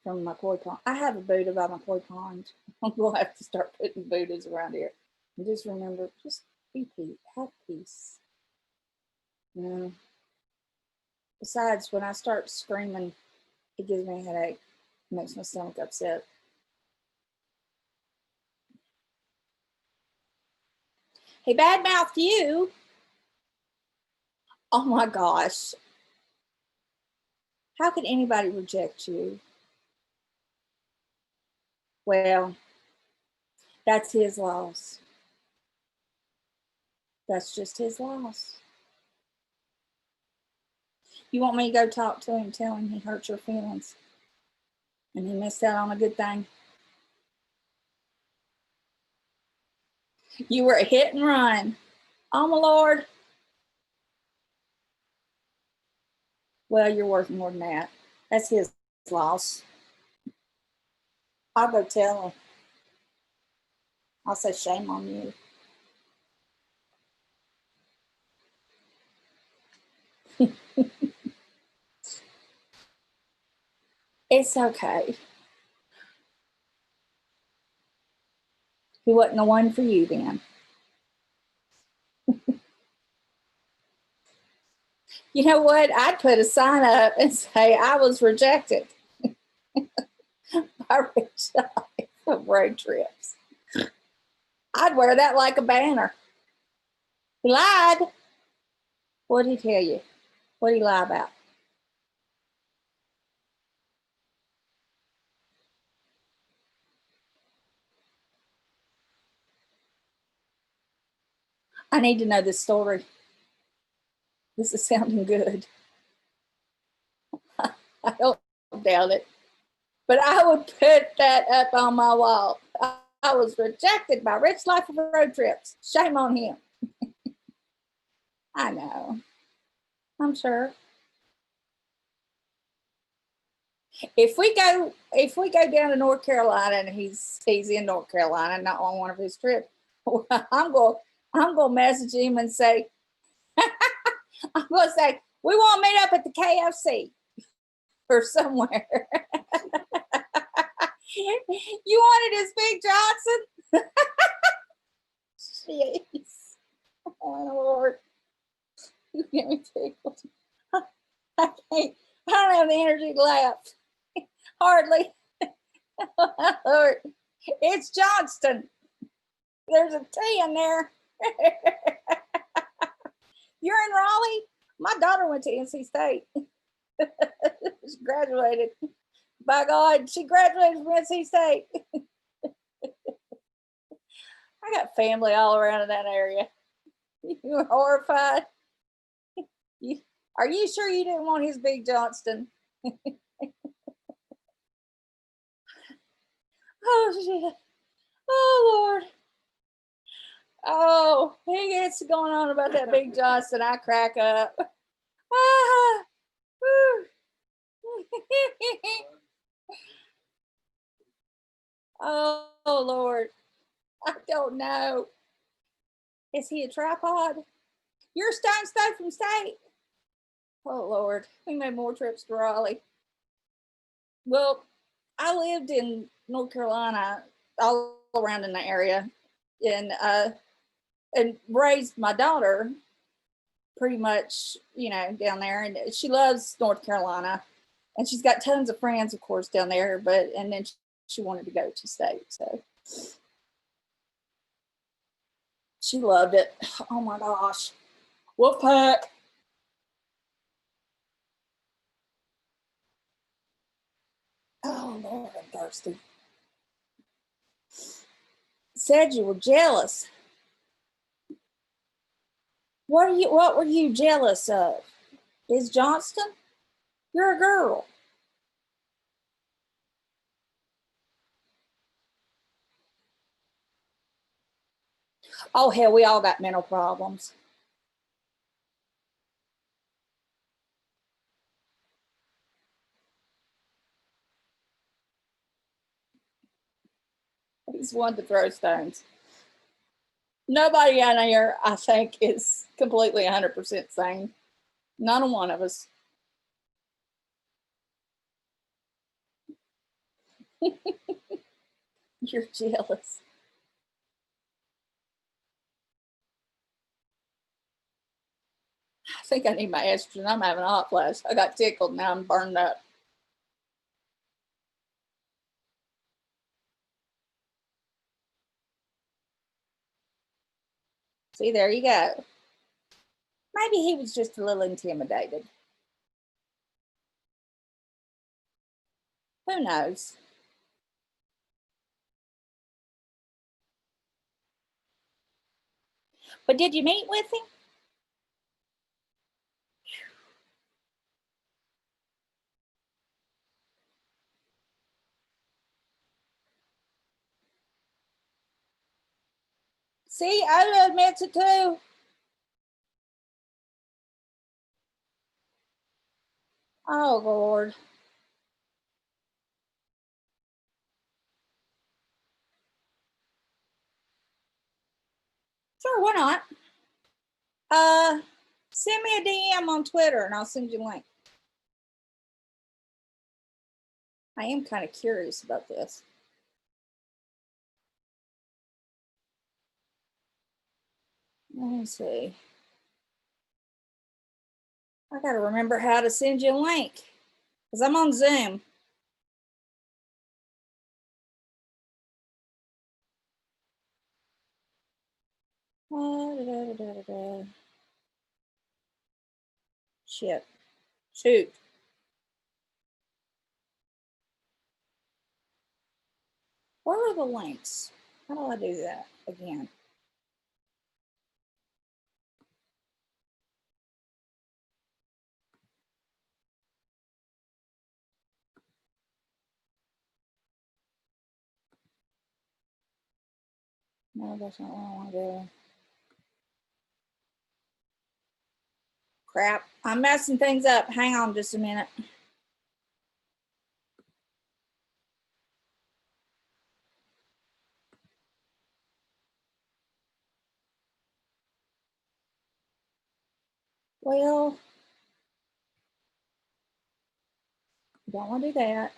from my koi pond. I have a Buddha by my koi pond. We'll have to start putting Buddhas around here. And just remember, just be peace. Have peace. You know. Besides, when I start screaming, it gives me a headache. It makes my stomach upset. He badmouthed you. Oh my gosh. How could anybody reject you? Well, that's his loss. That's just his loss. You want me to go talk to him, tell him he hurt your feelings and he missed out on a good thing? You were a hit and run. Oh my Lord. Well, you're worth more than that. That's his loss. I'll go tell him. I'll say shame on you. It's okay. He wasn't the one for you then. You know what? I'd put a sign up and say I was rejected by Rich. of road trips. I'd wear that like a banner. He lied. What did he tell you? What did he lie about? I need to know this story. This is sounding good. I don't doubt it. But I would put that up on my wall. I was rejected by Rich Life of Road Trips. Shame on him. I know. I'm sure. If we go down to North Carolina and he's in North Carolina, not on one of his trips, I'm gonna message him and say, I'm gonna say, we want to meet up at the KFC or somewhere. You wanted his Big Johnson? Jeez. Oh Lord. You get me tickled. I can't. I don't have the energy to laugh. Hardly. Lord. It's Johnston. There's a T in there. You're in Raleigh? My daughter went to NC State. She graduated. By God, she graduated from NC State. I got family all around in that area. You were horrified. Are you sure you didn't want his Big Johnston? Oh shit. Oh Lord. Oh, he gets going on about that Big Johnston. I crack up. Ah, oh Lord. I don't know. Is he a tripod? You're a stone's throw from state. Oh Lord. We made more trips to Raleigh. Well, I lived in North Carolina, all around in the area, and raised my daughter pretty much, down there. And she loves North Carolina, and she's got tons of friends, of course, down there. And then she wanted to go to state, so she loved it. Oh my gosh, Wolfpack! Oh Lord, I'm thirsty. Said you were jealous. What were you jealous of? Is Johnston? You're a girl. Oh hell, we all got mental problems. He's one to throw stones. Nobody out here, I think, is completely 100% sane. None of one of us. You're jealous. I think I need my estrogen. I'm having a hot flash. I got tickled. Now I'm burned up. See, there you go. Maybe he was just a little intimidated. Who knows? But did you meet with him? See, Oda admits it too. Oh, Lord. Sure, why not? Send me a DM on Twitter and I'll send you a link. I am kind of curious about this. Let me see. I got to remember how to send you a link because I'm on Zoom. Shit. Shoot. Where are the links? How do I do that again? No, that's not what I want to do. Crap. I'm messing things up. Hang on just a minute. Well, don't want to do that.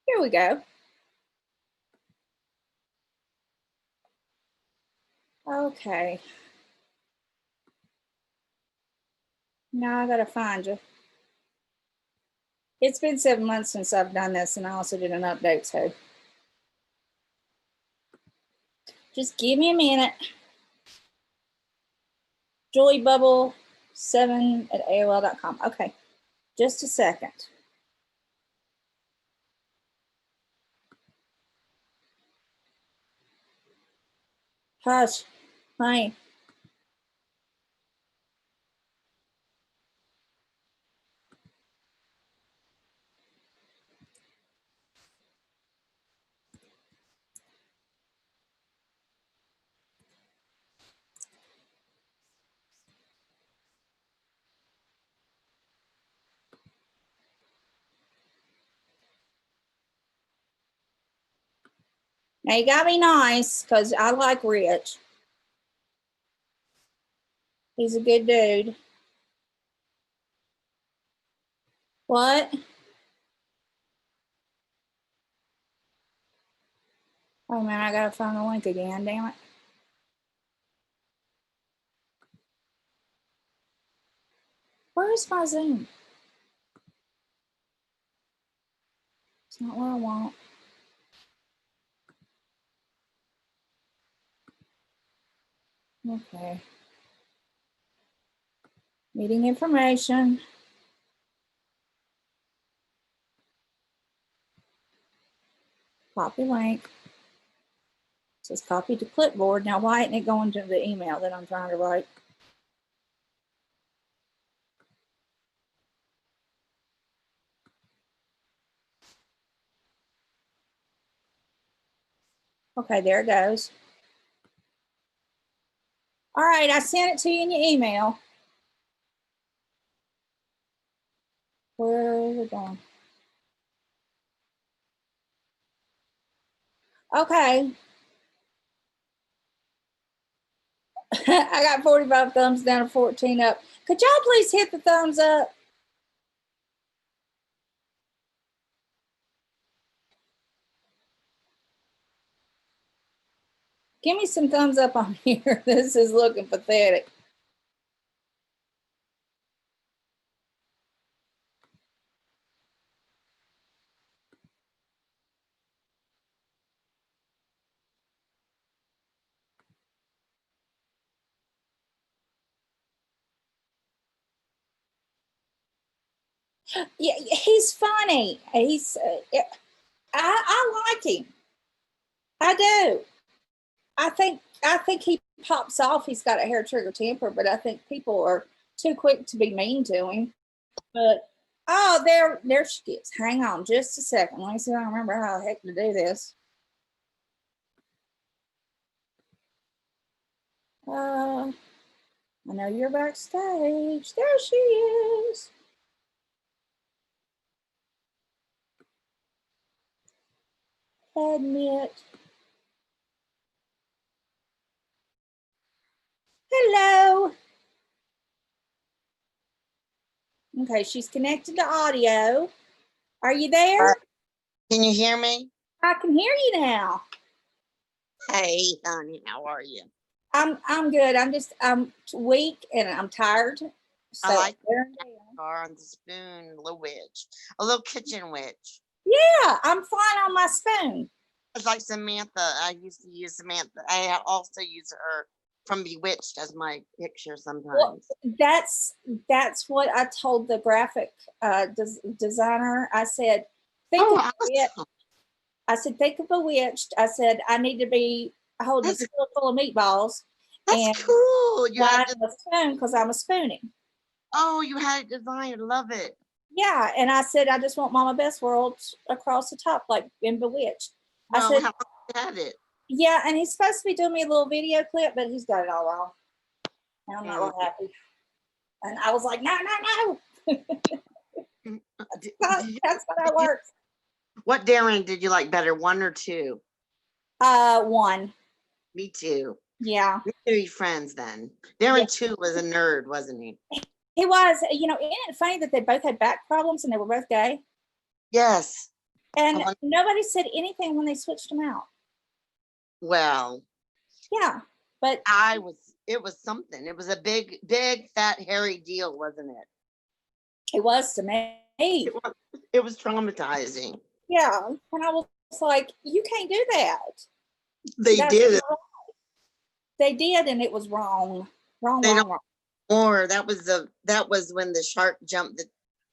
Here we go. Okay. Now I gotta find you. It's been 7 months since I've done this, and I also did an update, so just give me a minute. JulieBubble7@AOL.com. Okay, just a second. Hush, honey. Now you gotta be nice, because I like Rich. He's a good dude. What? Oh man, I gotta find the link again, damn it. Where is my Zoom? It's not what I want. Okay. Meeting information. Copy link. It says copy to clipboard. Now why isn't it going to the email that I'm trying to write? Okay, there it goes. All right, I sent it to you in your email. Where is it going? Okay. I got 45 thumbs down and 14 up. Could y'all please hit the thumbs up? Give me some thumbs up on here. This is looking pathetic. Yeah, he's funny. I like him. I do. I think he pops off. He's got a hair trigger temper, but I think people are too quick to be mean to him. But oh, there she gets. Hang on just a second. Let me see if I remember how the heck to do this. I know you're backstage. There she is. Admit. Hello. Okay, she's connected to audio. Are you there? Can you hear me? I can hear you now. Hey, honey, how are you? I'm good. I'm weak and I'm tired. I So like there and the there. car on the spoon, a little witch, a little kitchen witch. Yeah, I'm fine on my spoon. It's like Samantha. I used to use Samantha. I also use her from Bewitched as my picture Well, sometimes. that's what I told the graphic designer. I said, think of Oh, it. awesome. I said, think of Bewitched. I said, I need to be holding a That's spoon full of meatballs that's and cool. You had riding to. a spoon because I'm a spooning. Oh, you had it designed. Love it. Yeah, and I said, I just want Mama Best World across the top, like in Bewitched. I Well, said, how you had it? yeah, and he's supposed to be doing me a little video clip, but he's got it all wrong. And I'm not Mm. real happy. And I was like, no, no, no. That's how that works. What Darren did you like better, one or two? One. Me too. Yeah. We could be friends then. Yeah. Darren too was a nerd, wasn't he? He was, isn't it funny that they both had back problems and they were both gay? Yes. And nobody said anything when they switched them out. Well, Yeah. But it was something. It was a big, big, fat, hairy deal, wasn't it? it was to me. It was traumatizing. Yeah. And I was like, you can't do that. They That's did it. They did, and it was wrong. Wrong, They wrong, don't wrong. more. That was when the shark jumped.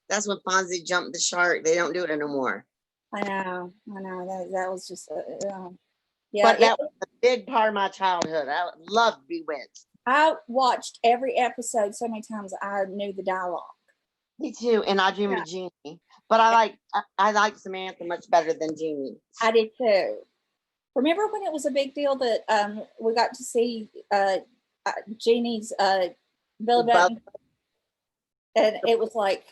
That's when Fonzie jumped the shark. They don't do it no more. I know. That was just, yeah. But that was a big part of my childhood. I loved Bewitched. I watched every episode so many times I knew the dialogue. Me too. And I Dream of Jeannie. But I like Samantha much better than Jeannie. I did too. Remember when it was a big deal that we got to see Jeannie's belly button? And it was like,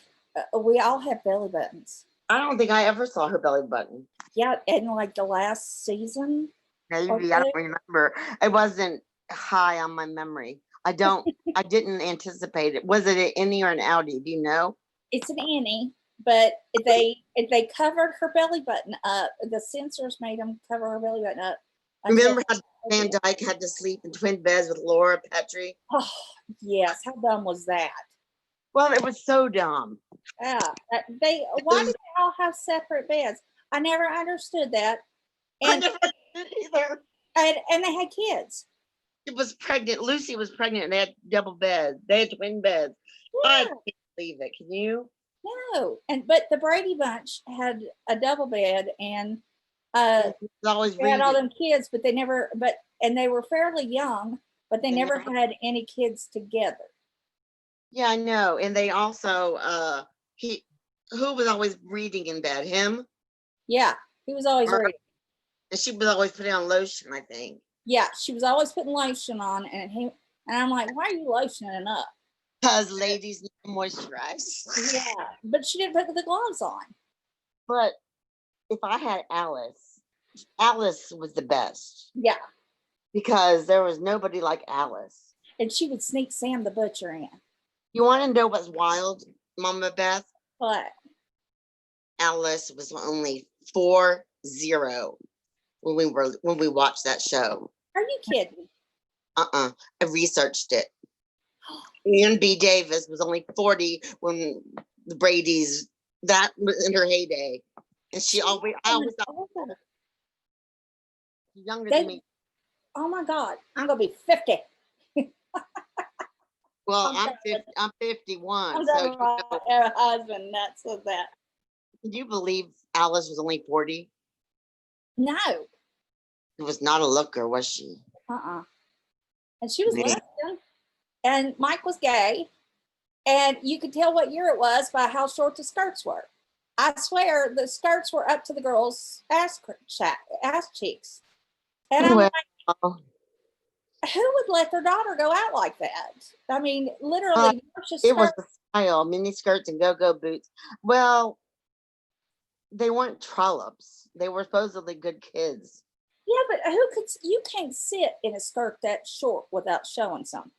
we all have belly buttons. I don't think I ever saw her belly button. Yeah, in like the last season. Maybe I don't remember. It wasn't high on my memory. I didn't anticipate it. Was it an innie or an outie? Do you know? It's an Annie, but they covered her belly button up. The censors made them cover her belly button up. Remember how Van Dyke had to sleep in twin beds with Laura Petrie? Oh, yes. How dumb was that? Well, it was so dumb. Yeah. Why did they all have separate beds? I never understood that. I never did either. And they had kids. It was pregnant. Lucy was pregnant and they had double beds. They had twin beds. Yeah. I can't believe it. Can you? No. But the Brady Bunch had a double bed and always they had all them kids, but they were fairly young, but they never had any kids together. Yeah, I know. And they also who was always reading in bed? Him? Yeah, he was always reading. And she was always putting on lotion, I think. Yeah, she was always putting lotion on, and I'm like, why are you lotioning up? Because ladies need to moisturize. Yeah, but she didn't put the gloves on. But if I had Alice was the best. Yeah. Because there was nobody like Alice. And she would sneak Sam the Butcher in. You want to know what's wild, Mama Beth? What? Alice was only 4-0 when we watched that show. Are you kidding? I researched it. Ann B. Davis was only 40 when the Brady's, that was in her heyday. And I always thought younger than me. Oh my God, I'm gonna be 50. Well, I'm 51. I'm so my husband nuts with that. Can you believe Alice was only 40? No. It was not a looker, was she? And she was lesbian. And Mike was gay. And you could tell what year it was by how short the skirts were. I swear the skirts were up to the girls' ass cheeks. And I'm like, who would let their daughter go out like that? I mean, literally, it was the style, mini skirts and go-go boots. Well, they weren't trollops. They were supposedly good kids. Yeah, but you can't sit in a skirt that short without showing something.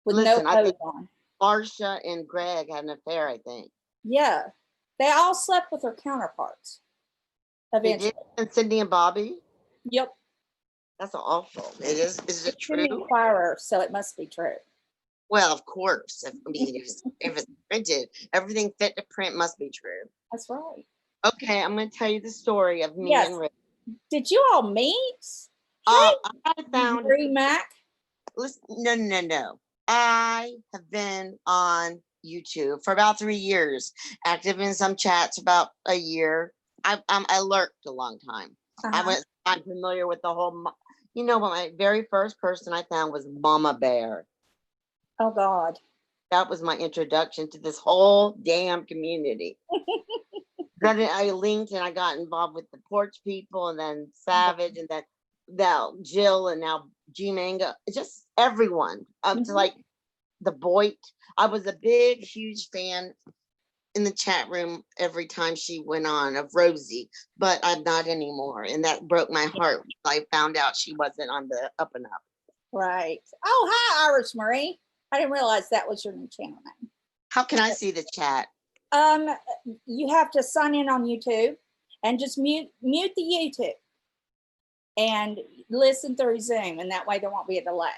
With no clothes on. Marsha and Greg had an affair, I think. Yeah. They all slept with their counterparts. Eventually. And Cindy and Bobby? Yep. That's awful. It is. Is it true? Inquirer, so it must be true. Well, of course. I mean, if it's printed, everything fit to print must be true. That's right. Okay, I'm going to tell you the story of me Yes. and Rick. Did you all meet? I Hey, found, Marie Mac. listen, no. I have been on YouTube for about 3 years, active in some chats about a year. I lurked a long time. Uh-huh. I'm familiar with the whole, you know, what my very first person I found was Mama Bear. Oh God. That was my introduction to this whole damn community. Then I linked and I got involved with the Porch People and then Savage and then now Jill and now G Manga, just everyone up to Mhm. like the Boyd. I was a big, huge fan in the chat room every time she went on of Rosie, but I'm not anymore. And that broke my heart. I found out she wasn't on the up and up. Right. Oh, hi, Iris Marie. I didn't realize that was your new channel name. How can I see the chat? You have to sign in on YouTube and just mute the YouTube and listen through Zoom, and that way there won't be a delay.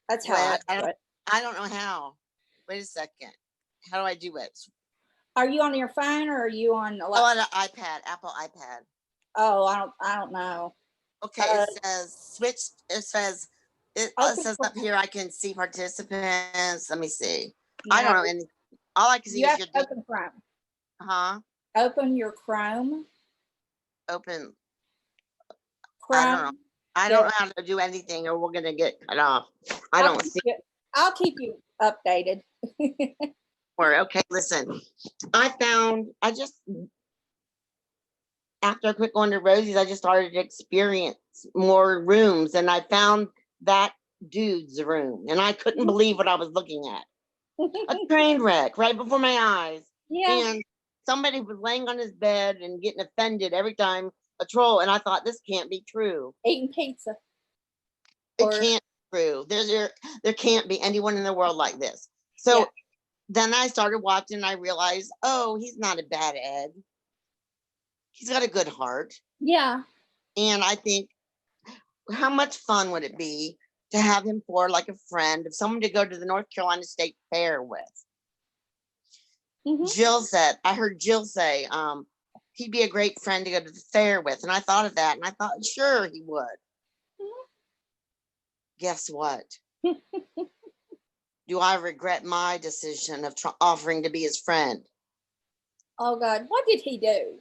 That's how Well, I do it. I don't know how. Wait a second. How do I do it? Are you on your phone or are you on a Oh, laptop? on an iPad, Apple iPad. Oh, I don't know. Okay, it says switch. It says Open says up here I can see participants. Let me see. I no, don't know any. All I can see you is have your to name. open Chrome. Huh? Open your Chrome. Open. I don't know. Chrome. I don't Yeah, know how to do anything, or we're gonna get cut off. I don't see I'll keep you updated. where. Okay, listen. I just after I quit going to Rosie's, I just started to experience more rooms, and I found that dude's room, and I couldn't believe what I was looking at. A train wreck right before my eyes. Yeah, And somebody was laying on his bed and getting offended every time a troll. And I thought, this can't be true. eating pizza. It Or can't be true. There can't be anyone in the world like this. yeah, So then I started watching and I realized, oh, he's not a bad egg. He's got a good heart. yeah. And I think, how much fun would it be to have him for like a friend, of someone to go to the North Carolina State Fair with? Mm-hmm. Jill said, I heard Jill say, he'd be a great friend to go to the fair with. And I thought of that and I thought, sure, he would. Guess what? Do I regret my decision of offering to be his friend? Oh God, what did he do?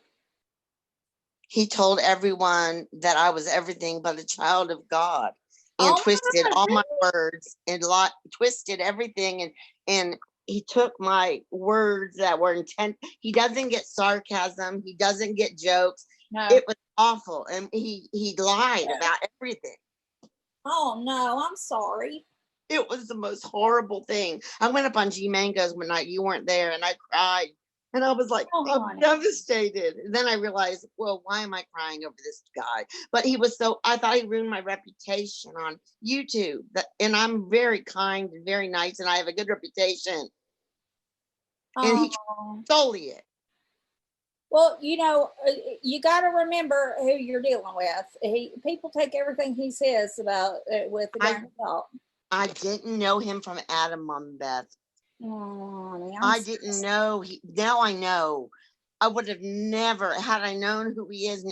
He told everyone that I was everything but a child of God, and Oh twisted my God, all my really? words and twisted everything, and he took my words that were intent. He doesn't get sarcasm. He doesn't get jokes. No. It was awful, and he lied about everything. Oh no, I'm sorry. It was the most horrible thing. I went up on G Mango's one night. You weren't there, and I cried. And I was like, Oh, I'm honey. devastated. And then I realized, well, why am I crying over this guy? But he was so, I thought he ruined my reputation on YouTube. And I'm very kind and very nice, and I have a good reputation. And he Oh. stole it. Well, you got to remember who you're dealing with. People take everything he says about with a grain of salt. I didn't know him from Adam, Mom, Beth. Oh, honey, I didn't know. Now I know. I would have never, had I known who he is,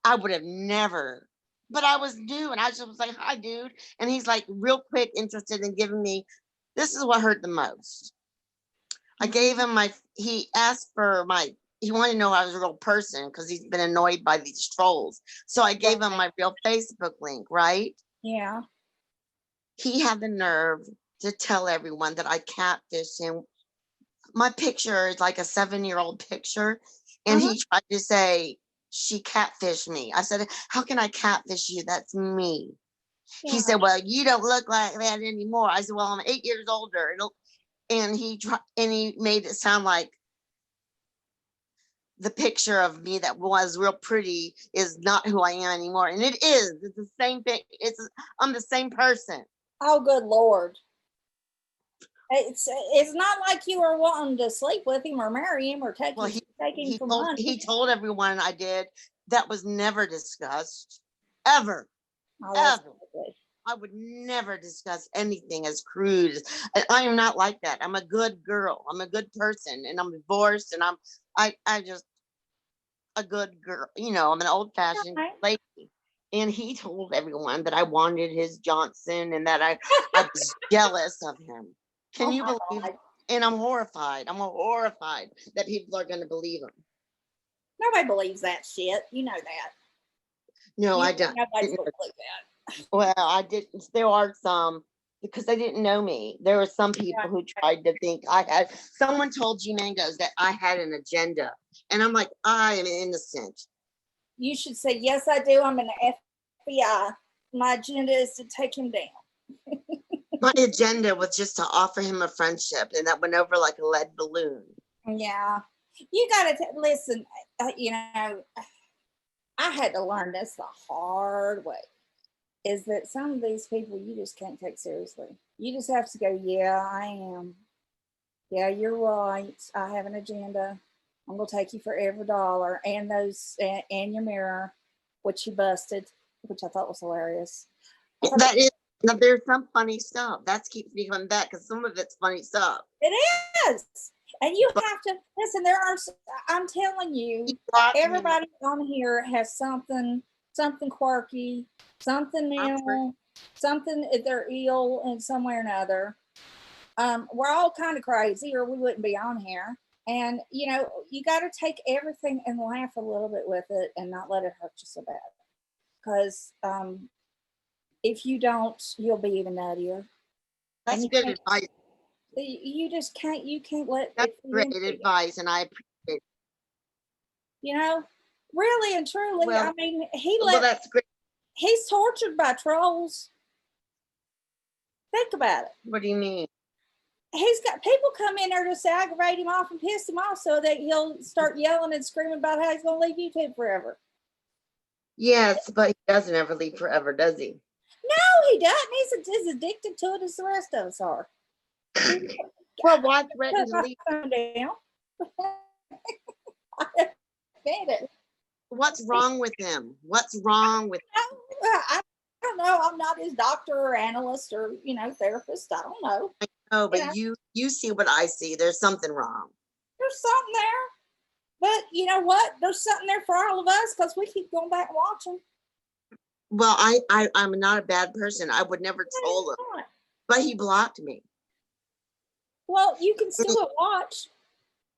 I would have never. But I was new, and I just was like, hi, dude. And he's like, real quick, interested in giving me, this is what hurt the most. I gave him he asked for he wanted to know I was a real person because he's been annoyed by these trolls. So I gave him my real Facebook link, right? Yeah. He had the nerve to tell everyone that I catfished him. My picture is like a 7-year-old picture. And he tried to say, she catfished me. I said, how can I catfish you? That's me. Yeah. He said, well, you don't look like that anymore. I said, well, I'm 8 years older. And he made it sound like the picture of me that was real pretty is not who I am anymore. And it is. It's the same thing. I'm the same person. Oh, good Lord. It's not like you were wanting to sleep with him or marry him or take him for money. He told everyone I did. That was never discussed, ever. Oh, that's ever. lovely. I would never discuss anything as crude as I am not like that. I'm a good girl. I'm a good person, and I'm divorced, and I just a good girl. You know, I'm an old fashioned Right. lady. And he told everyone that I wanted his Johnson and that I was jealous of him. Can Oh you my believe? God. And I'm horrified. I'm horrified that people are going to believe him. Nobody believes that shit. You know that. No, You I know don't. nobody's gonna believe that. Well, I didn't. There are some because they didn't know me. There were some people who tried to think I had. Someone told G Mangos that I had an agenda, and I'm like, I am innocent. You should say, yes, I do. I'm in the FBI. My agenda is to take him down. My agenda was just to offer him a friendship, and that went over like a lead balloon. Yeah. You got to listen. You know, I had to learn this the hard way. Is that some of these people you just can't take seriously. You just have to go, yeah, I am. Yeah, you're right. I have an agenda. I'm gonna take you for every dollar and those and your mirror, which you busted, which I thought was hilarious. I thought That is. Now, there's some funny stuff. That keeps me coming back because some of it's funny stuff. it is, and you But have to listen. There are. I'm telling he you, blocked me. everybody on here has something quirky, something mental, something they're ill in some way or another. We're all kind of crazy, or we wouldn't be on here. And you know, you got to take everything and laugh a little bit with it, and not let it hurt you so bad. Because if you don't, you'll be even nuttier. And That's you good can't. advice. You just can't. You can't let That's it feed great into you. advice, and I appreciate it. You know, really and truly. I Well, mean, that's great. he's tortured by trolls. Think about it. What do you mean? He's got people come in there just to aggravate him off and piss him off so that he'll start yelling and screaming about how he's going to leave YouTube forever. Yes, but he doesn't ever leave forever, does he? No, he doesn't. He's as addicted to it as the rest of us are. Well, why Put threaten to my leave? phone down. I admit it. What's wrong with him? What's wrong with I don't know. I'm not his doctor or analyst or therapist. I don't know. him? No, You but know, you see what I see. There's something wrong. there's something there, but you know what? There's something there for all of us because we keep going back and watching. Well, I'm not a bad person. I would never troll him, but he blocked me. Well, you can still watch.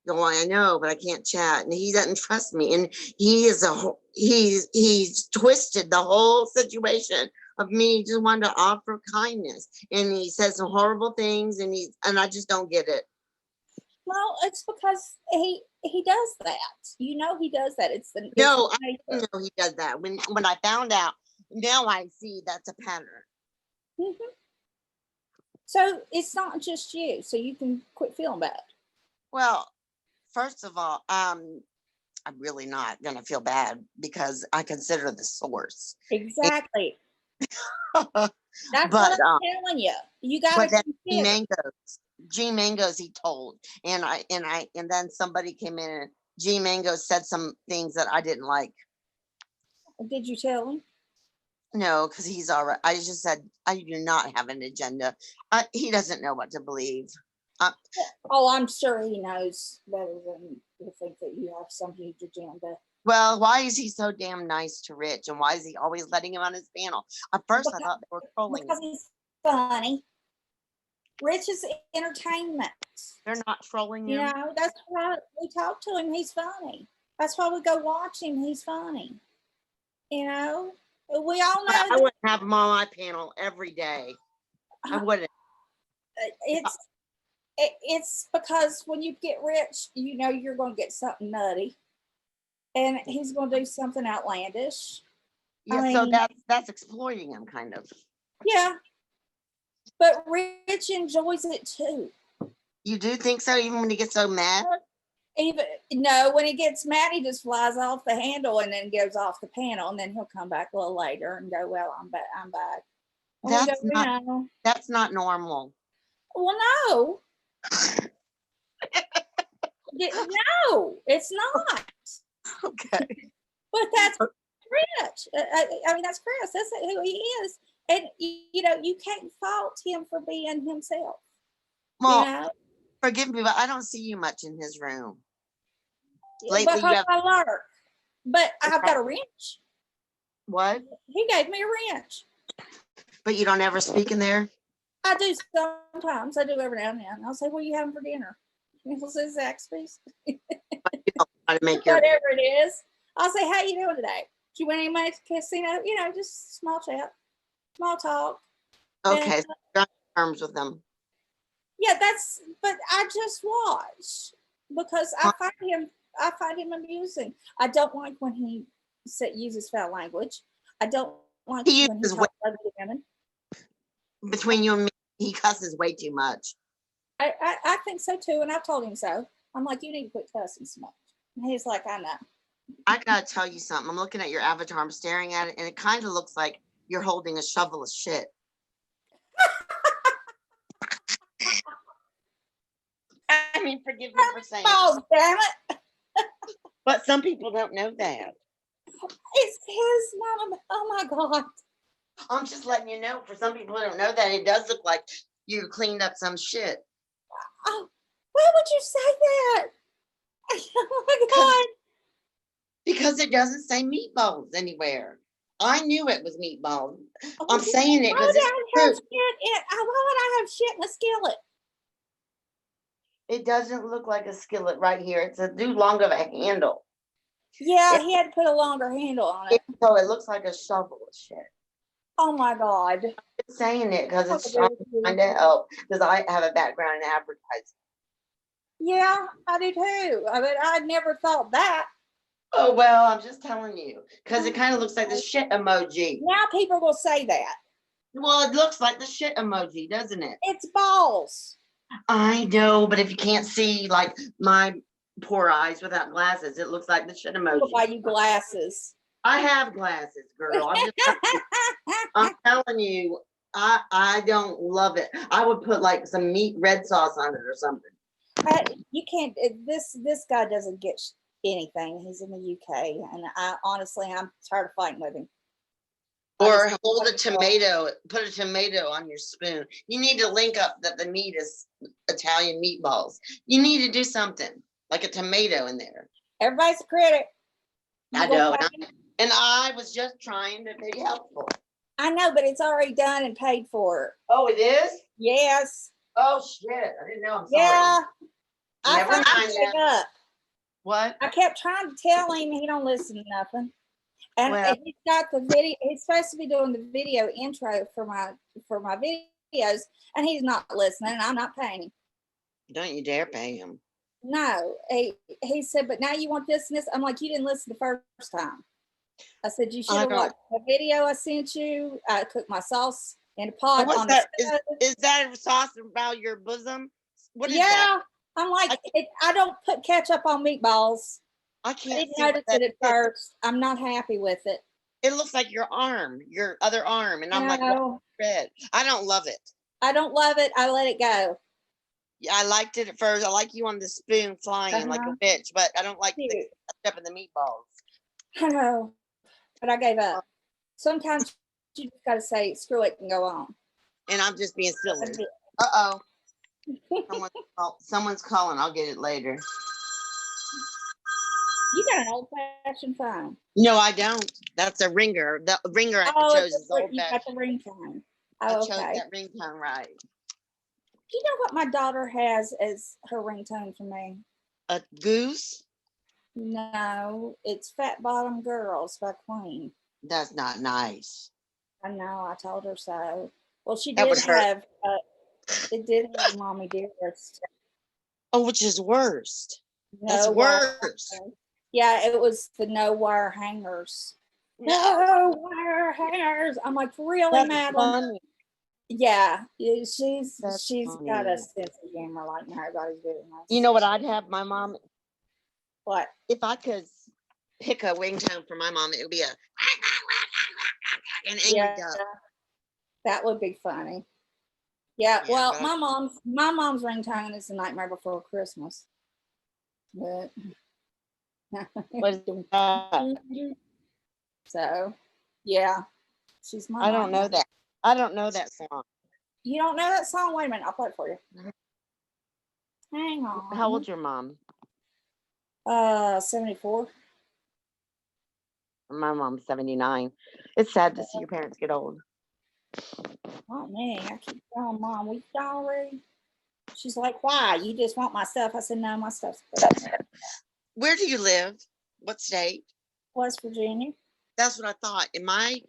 Oh, I know, but I can't chat, and he doesn't trust me. And he's twisted the whole situation of me just wanting to offer kindness, and he says some horrible things, and I just don't get it. Well, it's because he does that. You know, he does that. It's No, I nature. didn't know he does that. When I found out, now I see that's a pattern. Mm-hmm. So it's not just you. So you can quit feeling bad. Well, first of all, I'm really not gonna feel bad because I consider the source. Exactly. but That's what I'm telling you. You got to then consider. G Mangoes he told, and then somebody came in and G Mangoes said some things that I didn't like. Did you tell him? No, because he's all right. I just said I do not have an agenda. He doesn't know what to believe. Oh, I'm sure he knows better than to think that you have some huge agenda. Well, why is he so damn nice to Rich, and why is he always letting him on his panel? At first, I thought they were trolling Because him. he's funny. Rich is entertainment. They're not trolling You him. know, that's why we talk to him. He's funny. That's why we go watch him. He's funny. You know, we all know I wouldn't have him on my panel every day. I wouldn't. It's because when you get rich, you know you're going to get something nutty, and he's going to do something outlandish. Yeah, so that's exploiting him, kind of. Yeah, but Rich enjoys it too. You do think so, even when he gets so mad? Even no, when he gets mad, he just flies off the handle and then goes off the panel, and then he'll come back a little later and go, "Well, I'm back. I'm back." That's not normal. Well, no, no, it's not. Okay. But Rich. I mean, that's Chris. That's who he is. And you know, you can't fault him for being himself. You Well, know, forgive me, but I don't see you much in his room. Lately, you because have I learned. But I've got a wrench. what? He gave me a wrench. But you don't ever speak in there? I do sometimes. I do every now and then. I'll say, "What are you having for dinner?" He'll say Zaxby's. You don't try to make your Whatever it is. I'll say, "How you doing today? Did you win any money at the casino?" You know, just small chat, small talk. And okay, so you're on terms with them. yeah, that's. But I just watch because I find him amusing. I don't like when he uses foul language. I don't like He when he uses way, talks over the women. between you and me, he cusses way too much. I think so too, and I've told him so. I'm like, you need to quit cussing so much. And he's like, I know. I gotta tell you something. I'm looking at your avatar, I'm staring at it, and it kind of looks like you're holding a shovel of shit. I mean, forgive me for saying Oh, damn it. but some people don't know that. It's his mama. Oh my God. I'm just letting you know, for some people who don't know that, it does look like you cleaned up some shit. Oh, why would you say that? Oh my Because it doesn't say meatballs anywhere. I knew it was meatballs. God. I'm saying it Why because would it's I have true. shit in? Why would I have shit in a skillet? It doesn't look like a skillet right here. It's a too long of a handle. Yeah, It, he had to put a longer handle on it. so it looks like a shovel of shit. Oh my God. I'm saying it because it's trying to help because I have a background in advertising. Yeah, I do too. I mean, I never thought that. Oh, well, I'm just telling you because it kind of looks like the shit emoji. Now people will say that. Well, it looks like the shit emoji, doesn't it? It's balls. I know, but if you can't see like my poor eyes without glasses, it looks like the shit Look emoji. buy you glasses. I have glasses, girl. I'm telling you, I don't love it. I would put like some meat red sauce on it or something. You can't. This guy doesn't get anything. He's in the UK, and I honestly, I'm tired of fighting with him. Or hold a tomato, put a tomato on your spoon. You need to link up that the meat is Italian meatballs. You need to do something like a tomato in there. Everybody's a critic. I know. And I was just trying to be helpful. I know, but it's already done and paid for. Oh, it is? Yes. Oh, shit. I didn't know. I'm sorry. Yeah. Never mind that. What? I kept trying to tell him he don't listen to nothing. And well, he's got the video. He's supposed to be doing the video intro for my videos, and he's not listening. And I'm not paying him. Don't you dare pay him. No, he said, but now you want this and this. I'm like, you didn't listen the first time. I said you should have watched the video I sent you. I cooked my sauce in a pot. What's that? Is that a sauce about your bosom? What is that? I'm like, I don't put ketchup on meatballs. I can't. I didn't notice it at first. I'm not happy with it. It looks like your arm, your other arm, and I'm like, red. I don't love it. I don't love it. I let it go. Yeah, I liked it at first. I like you on the spoon flying like a bitch, but I don't like the ketchup and the meatballs. I know, but I gave up. Sometimes you just got to say screw it and go on. And I'm just being silly. Uh-oh. Someone's calling. I'll get it later. You got an old-fashioned phone. No, I don't. That's a ringer. The ringer I chose is old-fashioned. You got the ringtone. I chose that ringtone right. Do you know what my daughter has as her ringtone for me? A goose? No, it's Fat Bottom Girls by Queen. That's not nice. I know. I told her so. Well, she did have. It did have Mommy Dearest. Oh, which is worst? That's worse. Yeah, it was the no wire hangers. No wire hangers. I'm like, really, Madeline? Yeah, she's got a sense of humor like everybody's doing. You know what I'd have my mom? What? If I could pick a ringtone for my mom, it would be an angry duck. That would be funny. Yeah, well, my mom's ringtone is The Nightmare Before Christmas. But what is that? So, yeah, she's my I don't know nightmare. that. I don't know that song. You don't know that song? Wait a minute, I'll play it for you. Hang How on. old's your mom? 74. My mom's 79. It's sad to see your parents get old. Oh man, I keep telling Mom, we already. She's like, why? You just want my stuff? I said, no, my stuff's good. Where do you live? What state? West Virginia. That's what I thought. And my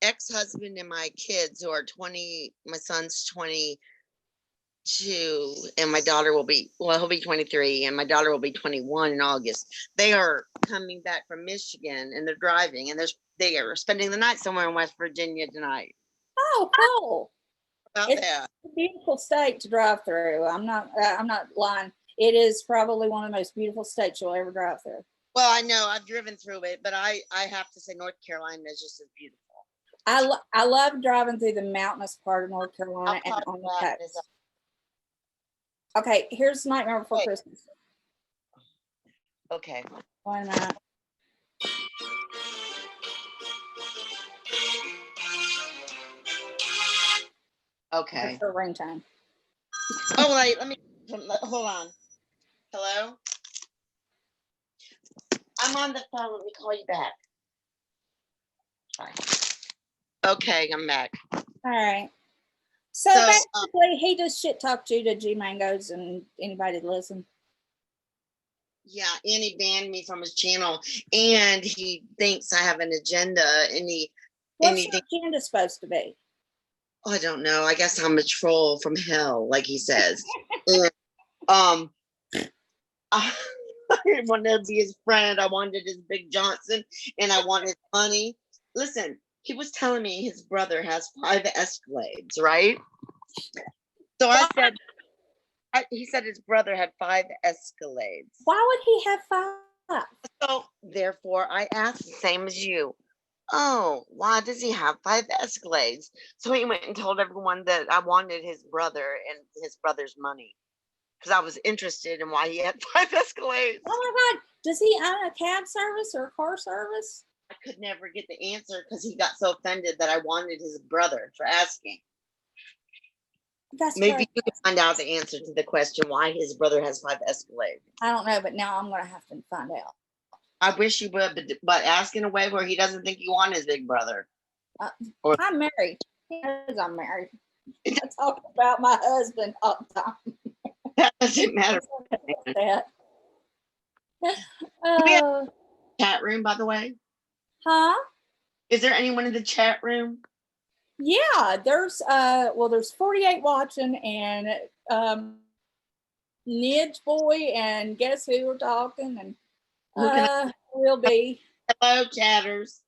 ex-husband and my kids who are 20, my son's 22 and my daughter will be, well, he'll be 23 and my daughter will be 21 in August. They are coming back from Michigan and they're driving and they are spending the night somewhere in West Virginia tonight. Oh, cool. About It's that. a beautiful state to drive through. I'm not lying. It is probably one of the most beautiful states you'll ever drive through. Well, I know I've driven through it, but I have to say North Carolina is just as beautiful. I love driving through the mountainous part of North Carolina and on the coast. Okay, here's Nightmare Before Christmas. Okay. Wait a minute. Okay. That's her ringtone. Oh, wait, let me hold on. Hello? I'm on the phone. Let me call you back. Okay, I'm back. All right. So basically, he just shit talked you to G Mangoes and anybody that listen. Yeah, and he banned me from his channel, and he thinks I have an agenda. What's your agenda supposed to be? Oh, I don't know. I guess I'm a troll from hell, like he says. And, I wanted to be his friend. I wanted his Big Johnson, and I wanted money. Listen, he was telling me his brother has 5 Escalades, right? So I said, he said his brother had 5 Escalades. Why would he have 5? So therefore, I asked the same as you. Oh, why does he have 5 Escalades? So he went and told everyone that I wanted his brother and his brother's money because I was interested in why he had 5 Escalades. Oh my God. Does he own a cab service or a car service? I could never get the answer because he got so offended that I wanted his brother for asking. That's maybe you can find out the answer to the question why his brother has 5 Escalades. I don't know, but now I'm going to have to find out. I wish you would, but ask in a way where he doesn't think you want his big brother. I'm married. He knows I'm married. I talk about my husband all the time. That doesn't matter. Chat room, by the way. Huh? Is there anyone in the chat room? Yeah, there's 48 watching and Nidge boy and guess who we're talking and will be. Hello, chatters.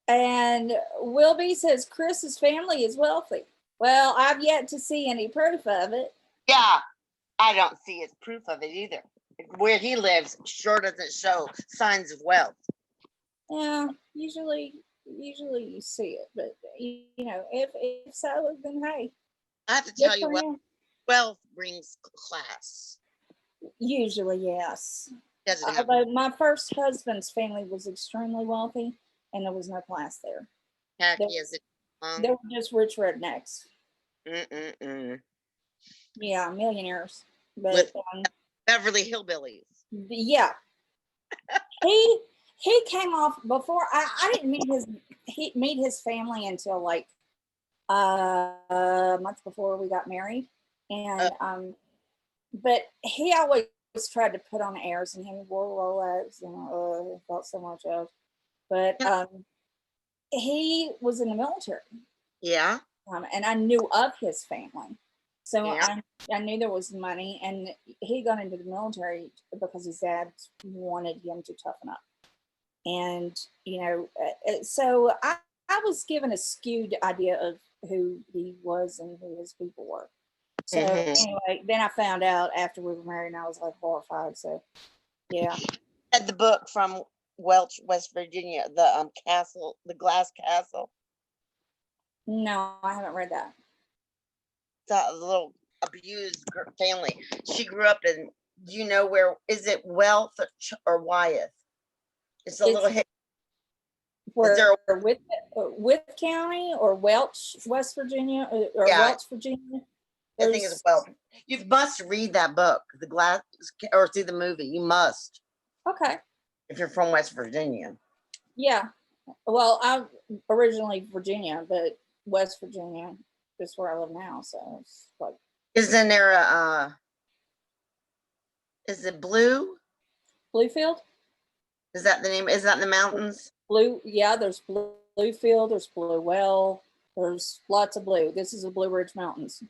And Wilby says Chris's family is wealthy. Well, I've yet to see any proof of it. Yeah, I don't see his proof of it either. Where he lives sure doesn't show signs of wealth. Yeah, usually you see it, but you know, if so, then hey. I have to tell you, wealth brings class. Usually, yes. Although my first husband's family was extremely wealthy, and there was no class there. They were just rich rednecks. Yeah, millionaires. But Beverly Hillbillies. Yeah. he came off before I didn't meet his family until like a month before we got married. And but he always tried to put on airs, and he wore Rolex and felt so much of. But he was in the military. Yeah. And I knew of his family. So I knew there was money, and he got into the military because his dad wanted him to toughen up. And, you know, so I was given a skewed idea of who he was and who his people were. So anyway, then I found out after we were married, and I was like horrified. So, yeah. I had the book from Welch, West Virginia, the castle, the glass castle. No, I haven't read that. It's a little abused family. She grew up in, do you know where, is it Wealth or Wyeth? It's a little It's hit. Is where there a, with County or Welch, West Virginia, or yeah, Welch, Virginia. I think it's well. You must read that book, The Glass, or see the movie. You must Okay. if you're from West Virginia. Yeah. Well, I'm originally Virginia, but West Virginia is where I live now. So it's like Isn't there a? Is it Blue? Bluefield. Is that the name? Is that in the mountains? Blue. Yeah, there's Bluefield. There's Blue Well. There's lots of blue. This is the Blue Ridge Mountains.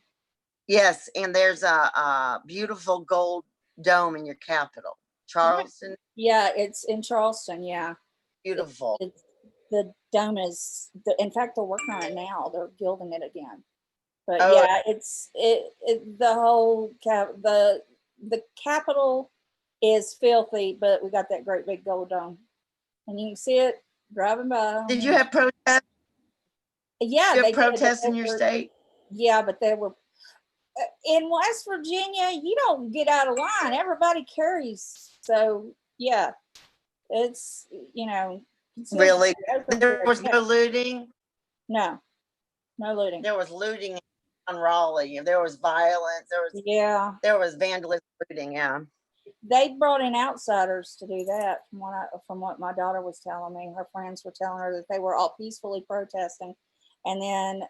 Yes, and there's a beautiful gold dome in your capital, Charleston. Yeah, it's in Charleston. Yeah, Beautiful. it's the dome is. In fact, they're working on it now. They're gilding it again. But Oh, yeah, it the whole the capital is filthy, but we got that great big gold dome, and you can see it driving by. did you have protests? Yeah, You they have did. But protests they in your were, state? yeah, but they were in West Virginia. You don't get out of line. Everybody carries. So yeah, it's Really? There carry. was no looting. No, no looting. There was looting on Raleigh. There was violence. Yeah, There was vandalism, looting. Yeah. they brought in outsiders to do that. From what my daughter was telling me, her friends were telling her that they were all peacefully protesting, and then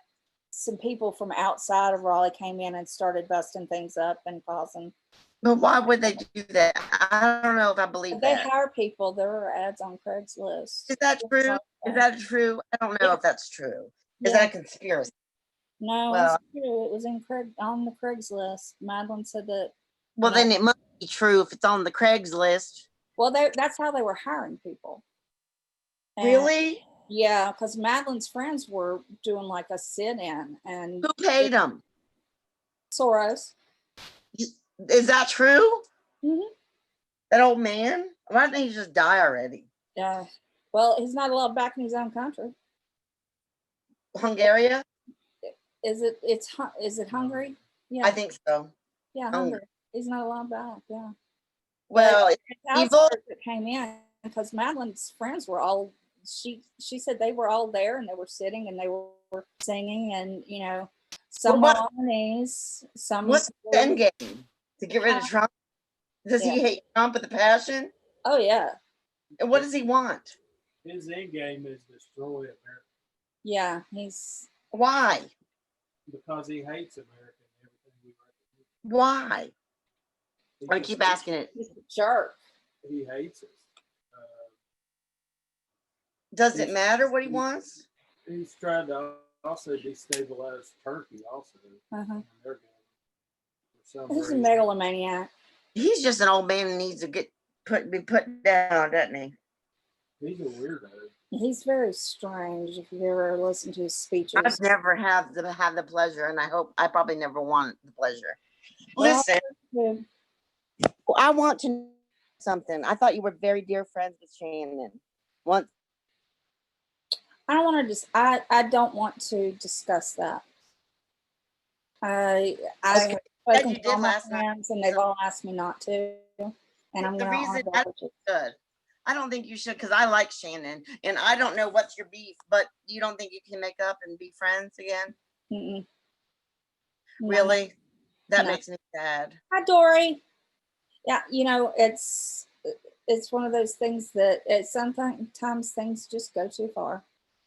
some people from outside of Raleigh came in and started busting things up and causing. But why would they do that? I don't know if I believe They that. hire people. There are ads on Craigslist. Is that true? Is that true? I don't know Yeah. if that's true. Is Yeah. that a conspiracy? No, Well, it's true. It was on the Craigslist. Madeline said that. well, then it must be true if it's on the Craigslist. Well, that's how they were hiring people. And Really? yeah, because Madeline's friends were doing like a sit-in, and Who paid them? Soros. Is that true? Mm-hmm. That old man? Why didn't he just die already? Yeah. Well, he's not allowed back in his own country. Hungary? Is it? Is it Hungary? Yeah. I think so. Yeah, Hungary. He's not allowed back. Yeah. Well, it's evil. That came in because Madeline's friends were all. She said they were all there and they were sitting and they were singing and some were on their knees. Some. What's the end game? To get rid of Trump? Does he hate Trump with a passion? Oh yeah. And what does he want? His end game is destroy America. Yeah, he's. Why? Because he hates America and everything we represent. Why? I keep asking it. He's a jerk. He hates us. Does it matter what he wants? He's trying to also destabilize Turkey also. Uh-huh. He's a megalomaniac. He's just an old man who needs to be put down, doesn't he? He's a weirdo. He's very strange. If you ever listen to his speeches, I've never had the pleasure, and I probably never want the pleasure. Well, listen, I want to know something. I thought you were very dear friends with Shannon. Once. I don't want to I don't want to discuss that. I have spoken to all my friends, and they've all asked me not to. And I'm going to honor that. Good. I don't think you should, because I like Shannon, and I don't know what's your beef, but you don't think you can make up and be friends again? Mm-mm. Really? That makes me sad. Hi, Dory. Yeah, it's one of those things that sometimes things just go too far,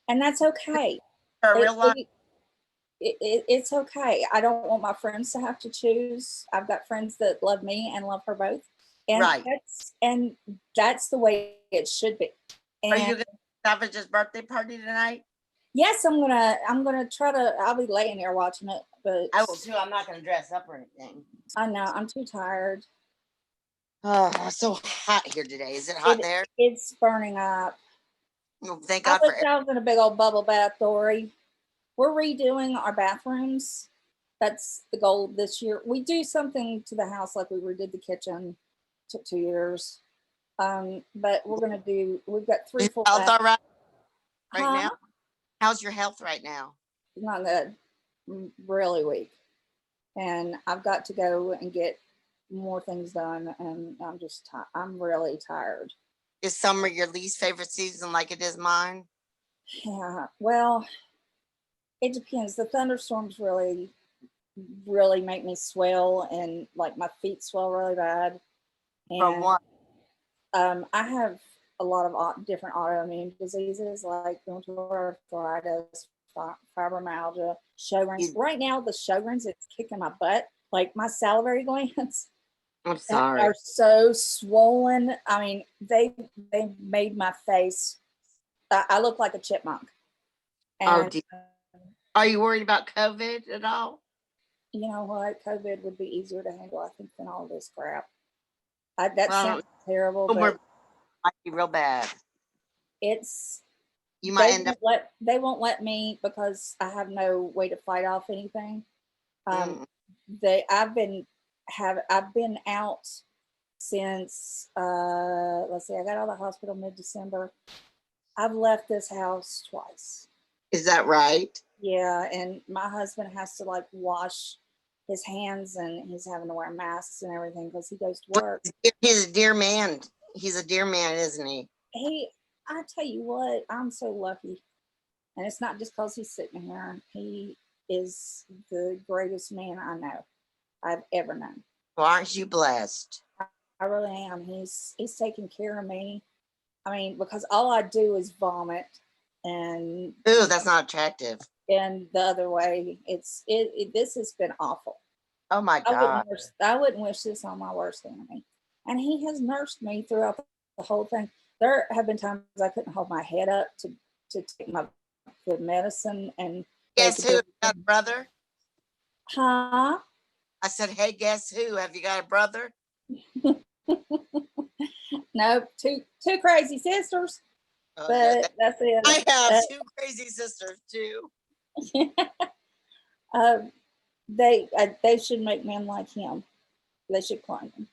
and that's okay. It's okay. I don't want my friends to have to choose. I've got friends that love me and love her both. And that's the way it should be. And are you gonna have a birthday party tonight? Yes, I'm gonna try to. I'll be laying there watching it, but I will too. I'm not gonna dress up or anything. I know I'm too tired. Oh, it's so hot here today. Is it hot there? It's burning up. Well, thank God for. I was in a big old bubble bath, Dory. We're redoing our bathrooms. That's the goal this year. We do something to the house like we redid the kitchen. Took 2 years. But we've got 3 full health all right now? How's your health right now? Not good. I'm really weak. And I've got to go and get more things done, and I'm really tired. Is summer your least favorite season like it is mine? Yeah, well, it depends. The thunderstorms really make me swell, and like my feet swell really bad. From And what? I have a lot of different autoimmune diseases like rheumatoid arthritis, fibromyalgia, Sjogren's. You, Right now, the Sjogren's is kicking my butt. Like my salivary glands I'm sorry. are so swollen. I mean, they made my face. I look like a chipmunk. Oh, And are you worried about COVID at all? you know what? COVID would be easier to handle, I think, than all this crap. That Well, sounds terrible, might but be real bad. it's You might end up. they won't let me because I have no way to fight off anything. Mm, I've been out since let's see, I got out of the hospital mid-December. I've left this house twice. is that right? Yeah, and my husband has to like wash his hands, and he's having to wear masks and everything because he goes to work. He's a dear man. He's a dear man, isn't he? I tell you what, I'm so lucky. And it's not just because he's sitting here. He is the greatest man I know I've ever known. Well, aren't you blessed? I really am. He's taking care of me. I mean, because all I do is vomit, and Ooh, that's not attractive. the other way, this has been awful. Oh my God. I wouldn't wish this on my worst enemy. And he has nursed me throughout the whole thing. There have been times I couldn't hold my head up to take the medicine and Guess who? Got a brother? huh? I said, hey, guess who? Have you got a brother? No, two crazy sisters, Oh, but that's it. I have two crazy sisters too. They should make men like him. They should clone him.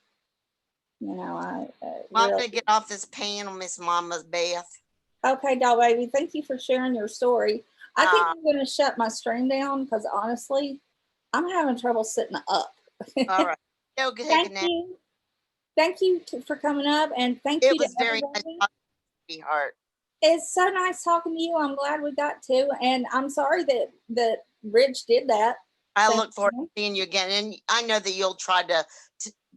You know, I'm gonna get off this panel, Miss Mama's Beth. Okay, doll baby. Thank you for sharing your story. I think I'm going to shut my stream down because honestly, I'm having trouble sitting up. All right. Go take Thank a nap. you. Thank you for coming up, and thank It you to was very nice everybody. talking to you, sweetheart. It's so nice talking to you. I'm glad we got to, and I'm sorry that Rich did that. I look forward to seeing you again, and I know that you'll try to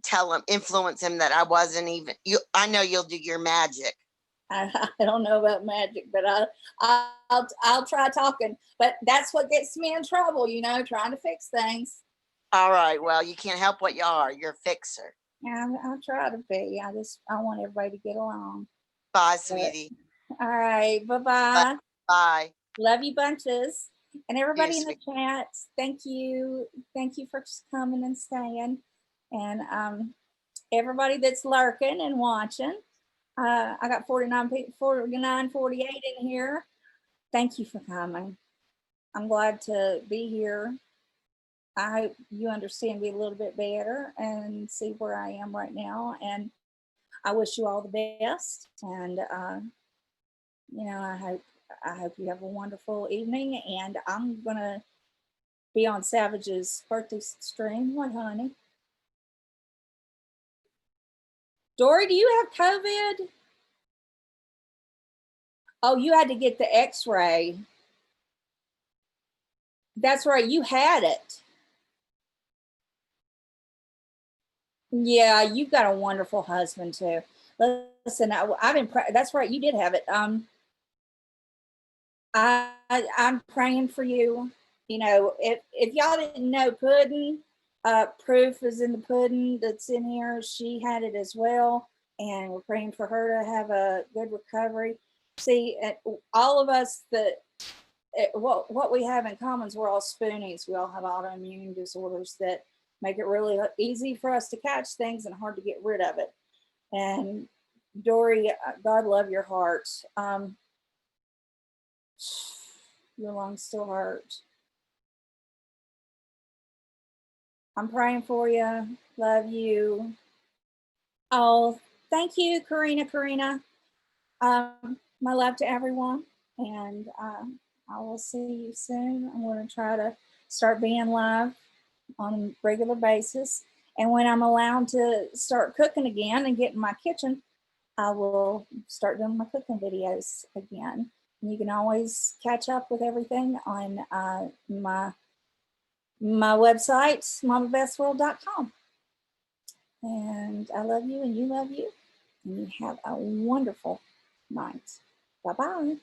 tell him, influence him that I wasn't even. I know you'll do your magic. I don't know about magic, but I'll try talking. But that's what gets me in trouble, you know, trying to fix things. All right. Well, you can't help what you are. You're a fixer. Yeah, I try to be. I want everybody to get along. Bye, sweetie. All right. Bye-bye. Bye. Love you bunches. And everybody in the Sweet. chat, thank you. Thank you for coming and staying. And everybody that's lurking and watching. I got 49, 48 in here. Thank you for coming. I'm glad to be here. I hope you understand me a little bit better and see where I am right now. And I wish you all the best. And you know, I hope you have a wonderful evening. And I'm gonna be on Savage's birthday stream. What, honey? Dory, do you have COVID? Oh, you had to get the X-ray. That's right, you had it. Yeah, you've got a wonderful husband too. Listen, I've been. That's right, you did have it. I'm praying for you. You know, if y'all didn't know, pudding, proof is in the pudding that's in here. She had it as well, and we're praying for her to have a good recovery. See, all of us that what we have in common is we're all spoonies. We all have autoimmune disorders that make it really easy for us to catch things and hard to get rid of it. And Dory, God love your heart. Your lungs still hurt. I'm praying for you. Love you. Oh, thank you, Karina. My love to everyone. And I will see you soon. I'm going to try to start being live on a regular basis. And when I'm allowed to start cooking again and get in my kitchen, I will start doing my cooking videos again. You can always catch up with everything on my website, mamabestworld.com. And I love you and you love you. And you have a wonderful night. Bye-bye.